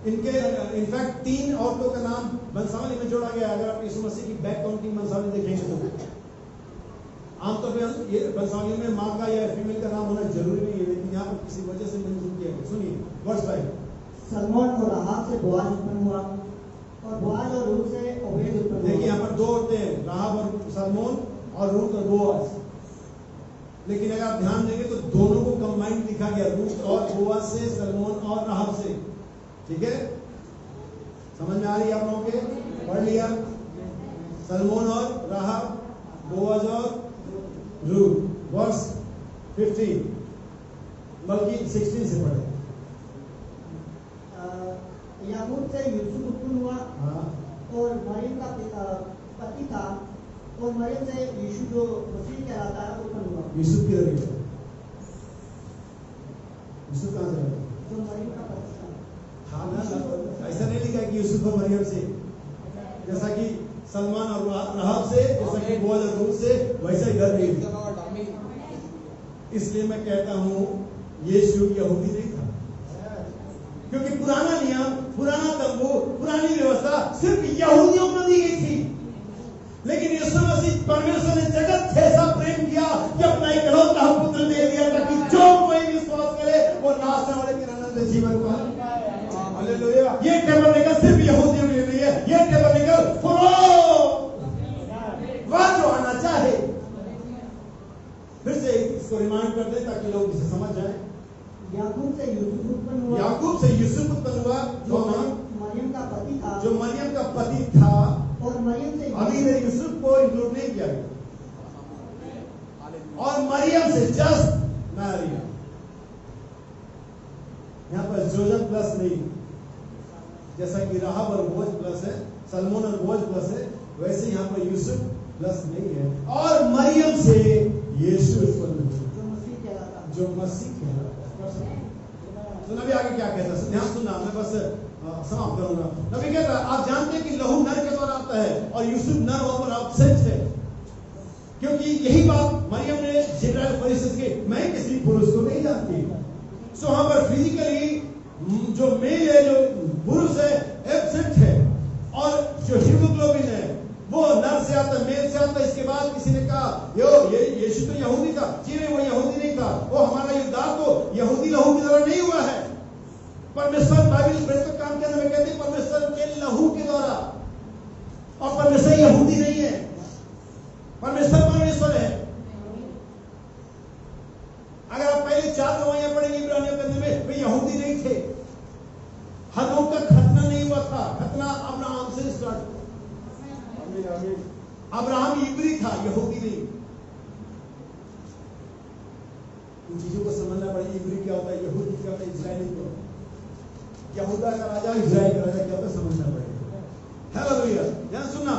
इनके इनफैक्ट 3 औरतों का नाम वंशावली में जोड़ा गया है। अगर आप यीशु मसीह की बैक काउंटिंग वंशावली देखेंगे तो आमतौर पर ये वंशावली में मां का या फीमेल का नाम होना जरूरी नहीं है, लेकिन यहाँ पर किसी वजह से मेंशन किया गया। सुनिए वर्स 5। सलमोन और राहाब से बोआज उत्पन्न हुआ, और बोआज और रूत से ओबेद उत्पन्न हुआ। देखिए यहाँ पर 2 औरतें हैं, राहाब और सलमोन, और रूत और बोआज। लेकिन अगर आप ध्यान देंगे तो दोनों को कंबाइंड लिखा गया, रूत और बोआज से, सलमोन और राहाब से। ठीक है, समझ में आ रही है आप लोगों के? पढ़ लिया, सलमोन और राहाब, बोआज और रूत। वर्स 15, बल्कि 16 से पढ़े। याकूब से यूसुफ उत्पन्न हुआ, हाँ, और मरियम का पति था, और मरियम से यीशु जो मसीह कहलाता है उत्पन्न हुआ। यूसुफ किधर गया? यूसुफ कहाँ से आया? जो मरियम का पति था। हाँ ना, ऐसा नहीं लिखा कि यूसुफ और मरियम से, जैसा कि सलमान और राहब से, जैसा कि बोअज और रूत से, वैसा इधर नहीं लिखा। इसलिए मैं कहता हूँ यीशु यहूदी नहीं था, क्योंकि पुराना नियम, पुराना तंबू, पुरानी व्यवस्था सिर्फ यहूदियों को दी गई थी। लेकिन यीशु मसीह, परमेश्वर ने जगत से ऐसा प्रेम किया कि अपना इकलौता पुत्र दे दिया ताकि जो कोई विश्वास करे वो नाश न होने, अनंत जीवन को। हालेलुया। ये टैबरनेकल सिर्फ यहूदियों के लिए नहीं है, ये टैबरनेकल वह जो आना चाहे। फिर से इसको रिमाइंड कर दे ताकि लोग इसे समझ जाएं। याकूब से यूसुफ उत्पन्न हुआ, याकूब से यूसुफ उत्पन्न हुआ, जो मरियम का पति था, जो मरियम का पति था। और मरियम से अभी में यूसुफ को इंक्लूड नहीं किया गया, और मरियम से जस्ट मैरिया। यहाँ पर जोजन प्लस नहीं, जैसा कि राहब और बोअज प्लस है, सलमोन और बोअज प्लस है, वैसे यहाँ पर यूसुफ प्लस नहीं है। और मरियम से यीशु उत्पन्न हुआ, जो मसीह कहलाता है। जो मसीह कहलाता है। तो नबी आगे क्या कहता है, ध्यान सुनना, मैं बस समाप्त करूंगा। नबी कहता है आप जानते हैं कि लहू नर के द्वारा आता है, और यूसुफ नर वहां पर एब्सेंट है, क्योंकि यही बात मरियम ने जिब्राइल फरिश्ते के, मैं किसी पुरुष को नहीं जानती। सो वहां पर फिजिकली जो मेल है, जो पुरुष है, एब्सेंट है, और जो हीमोग्लोबिन है वो नर से आता, मेल से आता। इसके बाद किसी ने कहा ये यीशु तो यहूदी था। जी नहीं, वो यहूदी नहीं था, वो हमारा युद्धार तो यहूदी लहू की द्वारा नहीं हुआ है। परमेश्वर बाइबल तो काम के अंदर कहते हैं परमेश्वर के लहू के द्वारा, और परमेश्वर यहूदी नहीं है, परमेश्वर परमेश्वर है। अगर आप पहले 4 गवाहियां पढ़ेंगे इब्रानियों के अंदर में, वे यहूदी नहीं थे। हनोक का खतना नहीं हुआ था, खतना अब्राहम से स्टार्ट। अब्राहम इब्री था, यहूदी नहीं। इन चीजों को समझना पड़ेगा। इब्री क्या होता है, यहूदी क्या होता है, इजरायली क्या होता है, यहूदा का राजा, इजराइल का राजा क्या होता है, समझना पड़ेगा। हालेलुया। ध्यान सुनना,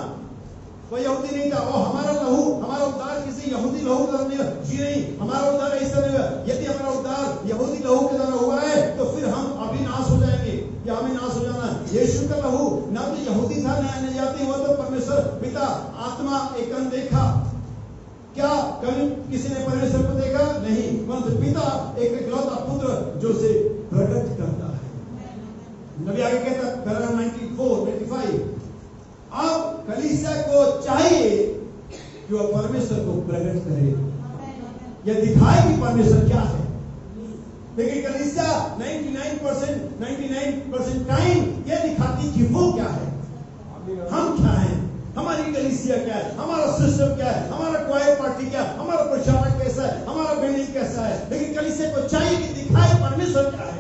वो यहूदी नहीं था। वो हमारा लहू, हमारा उद्धार किसी यहूदी लहू का नहीं, जी नहीं, हमारा उद्धार ऐसा नहीं है। यदि हमारा उद्धार यहूदी लहू के द्वारा हुआ है तो फिर हम अभी नाश हो जाएंगे, या हमें नाश हो जाना है। यीशु का लहू ना तो यहूदी था ना अन्य जाति, हुआ तो परमेश्वर पिता आत्मा एक देखा। क्या कभी किसी ने परमेश्वर को देखा? नहीं, परंतु पिता एक इकलौता पुत्र जो उसे प्रकट करता है। नबी आगे कहता है पैराग्राफ 94-95, अब कलीसिया को चाहिए कि वह परमेश्वर को प्रकट करे, यह दिखाए कि परमेश्वर क्या है। लेकिन कलीसिया 99% टाइम ये दिखाती कि वो क्या है, हम क्या हैं, हमारी कलीसिया क्या है, हमारा सिस्टम क्या है, हमारा क्वायर पार्टी क्या है, हमारा प्रचारक कैसा है, हमारा बिल्डिंग कैसा है। लेकिन कलीसिया को चाहिए कि दिखाए परमेश्वर क्या है।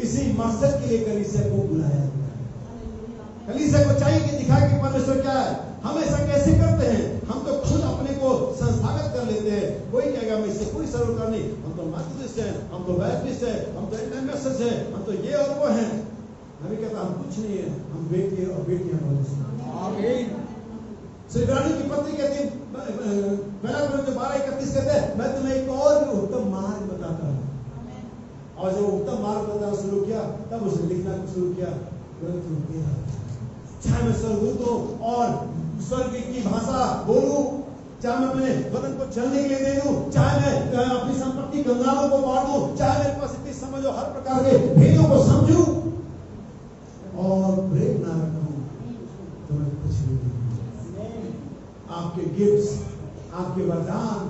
इसी मकसद के लिए कलीसिया को बुलाया गया है। कलीसिया को चाहिए कि दिखाए कि परमेश्वर क्या है। हम ऐसा कैसे करते हैं? हम तो खुद अपने को संस्थागत कर लेते हैं। कोई कहेगा मैं इससे कोई सरोकार नहीं, हम तो मेथोडिस्ट हैं, हम तो बैप्टिस्ट हैं, हम तो एंटीमेसेज हैं, हम तो ये और वो हैं। हमें कहता हम कुछ नहीं है, हम बेटे और बेटियां हैं। इब्रानियों की पत्री कहती है, पहला कोरिन्थियों 12:31 कहते हैं, मैं तुम्हें एक और भी उत्तम मार्ग बताता हूँ। और जब उत्तम मार्ग बताना शुरू किया तब उसने लिखना शुरू किया, चाहे मैं स्वर्गदूत हूं और स्वर्ग की भाषा बोलूं, चाहे मैं अपने वतन को चलने के लिए दे दूं, चाहे मैं अपनी संपत्ति कंगालों को बांट दूं, चाहे मेरे पास इतनी समझ और हर प्रकार के भेदों को समझूं और प्रेम ना रखूं तो मैं कुछ नहीं दूंगा। आपके गिफ्ट्स, आपके वरदान,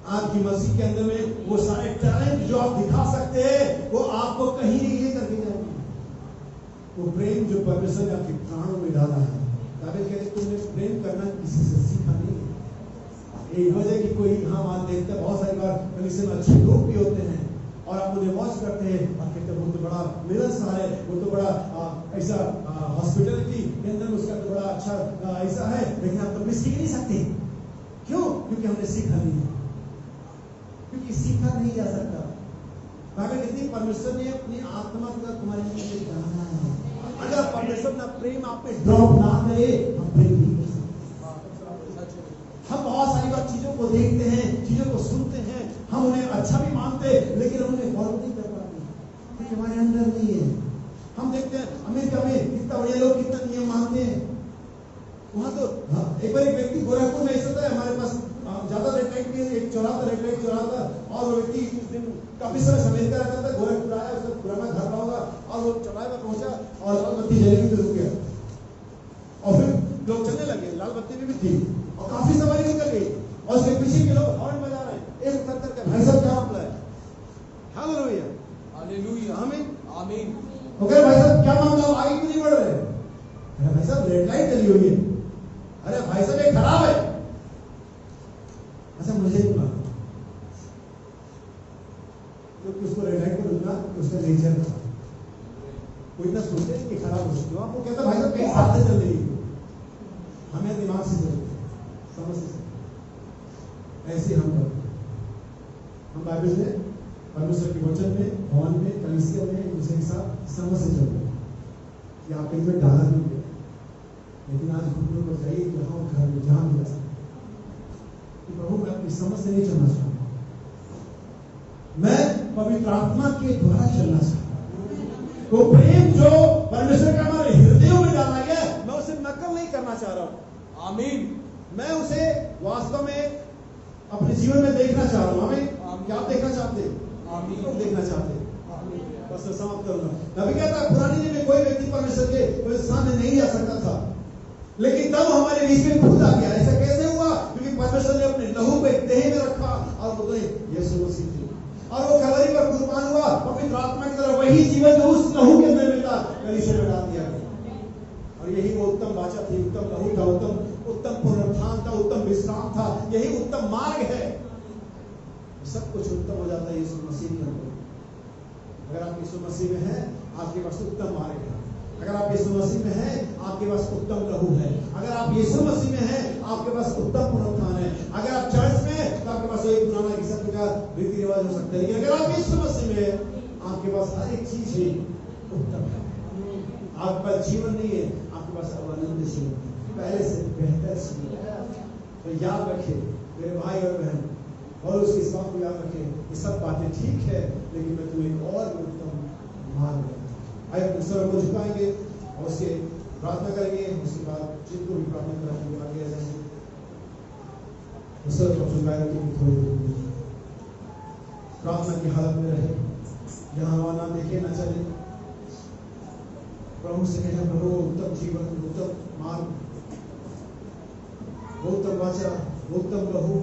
आपकी मसीह के अंदर में वो सारे टैलेंट जो आप दिखा सकते हैं, वो आपको कहीं नहीं लेकर के जाएंगे। वो प्रेम जो परमेश्वर ने आपके प्राणों में डाला है, दाऊद कहते तुमने प्रेम करना किसी से सीखा नहीं है। एक वजह की कोई हम आज देखते हैं, बहुत सारी बार कलीसिया में अच्छे लोग भी होते हैं और आप उन्हें वॉच करते हैं और कहते हैं वो तो बड़ा मिलनसार है, वो तो बड़ा ऐसा हॉस्पिटलिटी के अंदर उसका तो बड़ा अच्छा ऐसा है, लेकिन आप तो सीख नहीं सकते। क्यों? क्योंकि हमने सीखा नहीं है, क्योंकि सीखा नहीं जा सकता। कितनी परमेश्वर ने अपनी आत्मा का तुम्हारे लिए डाला है। अगर परमेश्वर ना प्रेम आप पे ड्रॉप ना करे, हम प्रेम नहीं कर सकते। हम बहुत सारी बार चीजों को देखते हैं, चीजों को सुनते हैं, हम उन्हें अच्छा भी मानते हैं, लेकिन उन्हें फॉलो नहीं कर पाते क्योंकि हमारे अंदर नहीं है। हम देखते हैं अमेरिका में कितना बढ़िया लोग कितना नियम मानते हैं। वहां तो एक बार एक व्यक्ति गोरखपुर में ऐसा था, हमारे पास ज्यादा रेड लाइट में एक चौराहा, रेड लाइट चौराहा था और वो व्यक्ति उस दिन काफी समय अमेरिका रहता था, गोरखपुर आया, उसका पुराना घर रहा होगा और वो चौराहे पर पहुंचा और लाल बत्ती जलेगी तो रुक गया और फिर लोग चलने लगे, लाल बत्ती भी थी और काफी सवारी निकल गई और उसके पीछे के लोग हॉर्न बजा रहे हैं। एक उतर कर भाई साहब क्या मामला है? हालेलुया, हालेलुया, आमीन, आमीन। ओके भाई साहब क्या मामला, आगे क्यों नहीं बढ़ रहे? अरे भाई साहब रेड लाइट चली हुई है। अरे भाई साहब ये खराब है। अच्छा मुझे नहीं मालूम, क्योंकि उसको रेड लाइट पर रुकना उसका नेचर था। वो इतना सोचते हैं कि खराब हो सकती है, आपको कहता भाई साहब कहीं साथ चल रही है, हमें दिमाग से चलते समझ से ऐसे हम करते। हम बाइबल में परमेश्वर के वचन में, भवन में, कलीसिया में एक दूसरे के साथ समझ से चलते हैं कि आप इनमें डाला नहीं गया। लेकिन आज घुटनों पर जाइए जहां घर में जहां मिला कि प्रभु मैं अपनी समझ से नहीं चलना चाहता, मैं पवित्र आत्मा के द्वारा चलना चाहता हूं। तो प्रेम जो परमेश्वर का हमारे हृदयों में डाला गया, मैं उसे नकल नहीं करना चाह रहा हूं। आमीन। मैं उसे वास्तव में अपने जीवन में देखना चाह रहा हूं। आमीन। क्या आप देखना चाहते हैं? आमीन। लोग देखना चाहते हैं। बस मैं समाप्त करूंगा। नबी कहता है पुराने दिन में कोई व्यक्ति परमेश्वर के सामने नहीं आ सकता था, लेकिन तब हमारे बीच में खुद आ गया। ऐसा कैसे हुआ? क्योंकि परमेश्वर ने अपने लहू को एक देह में रखा और वो यीशु मसीह थे और वो कलवरी पर कुर्बान हुआ। पवित्र आत्मा की तरह वही जीवन जो उस लहू के अंदर मिलता कलीसिया में डाल दिया गया और यही वो उत्तम वाचा थी, उत्तम लहू था, उत्तम पुनरुत्थान था, उत्तम विश्राम था, यही उत्तम मार्ग है। सब कुछ उत्तम हो जाता है यीशु मसीह के अंदर। अगर आप यीशु मसीह में हैं, आपके पास उत्तम मार्ग है। अगर आप यीशु मसीह में हैं, आपके पास उत्तम लहू है। अगर आप यीशु मसीह में हैं, आपके पास उत्तम पुनरुत्थान है। अगर आप चर्च में हैं, तो आपके पास एक पुराना किस्म का रीति रिवाज हो सकता है, लेकिन अगर आप यीशु मसीह में हैं, आपके पास हर एक चीज ही उत्तम है। आपके पास जीवन नहीं है, आपके पास आनंद जीवन, पहले से बेहतर जीवन। तो याद रखें मेरे भाई और बहन, और उसकी इस बात को याद रखें, ये सब बातें ठीक है, लेकिन मैं तुम्हें एक और उत्तम मार्ग दूंगा। आइए अपने सर को झुकाएंगे और उसके प्रार्थना करेंगे। उसके बाद जिनको भी प्रार्थना कराएंगे आगे आ जाएंगे। सर को झुकाए रखेंगे, थोड़ी देर प्रार्थना की हालत में रहे, जहां वहां ना देखे ना चले। प्रभु से कहें प्रभु उत्तम जीवन, उत्तम मार्ग, उत्तम वाचा, उत्तम लहू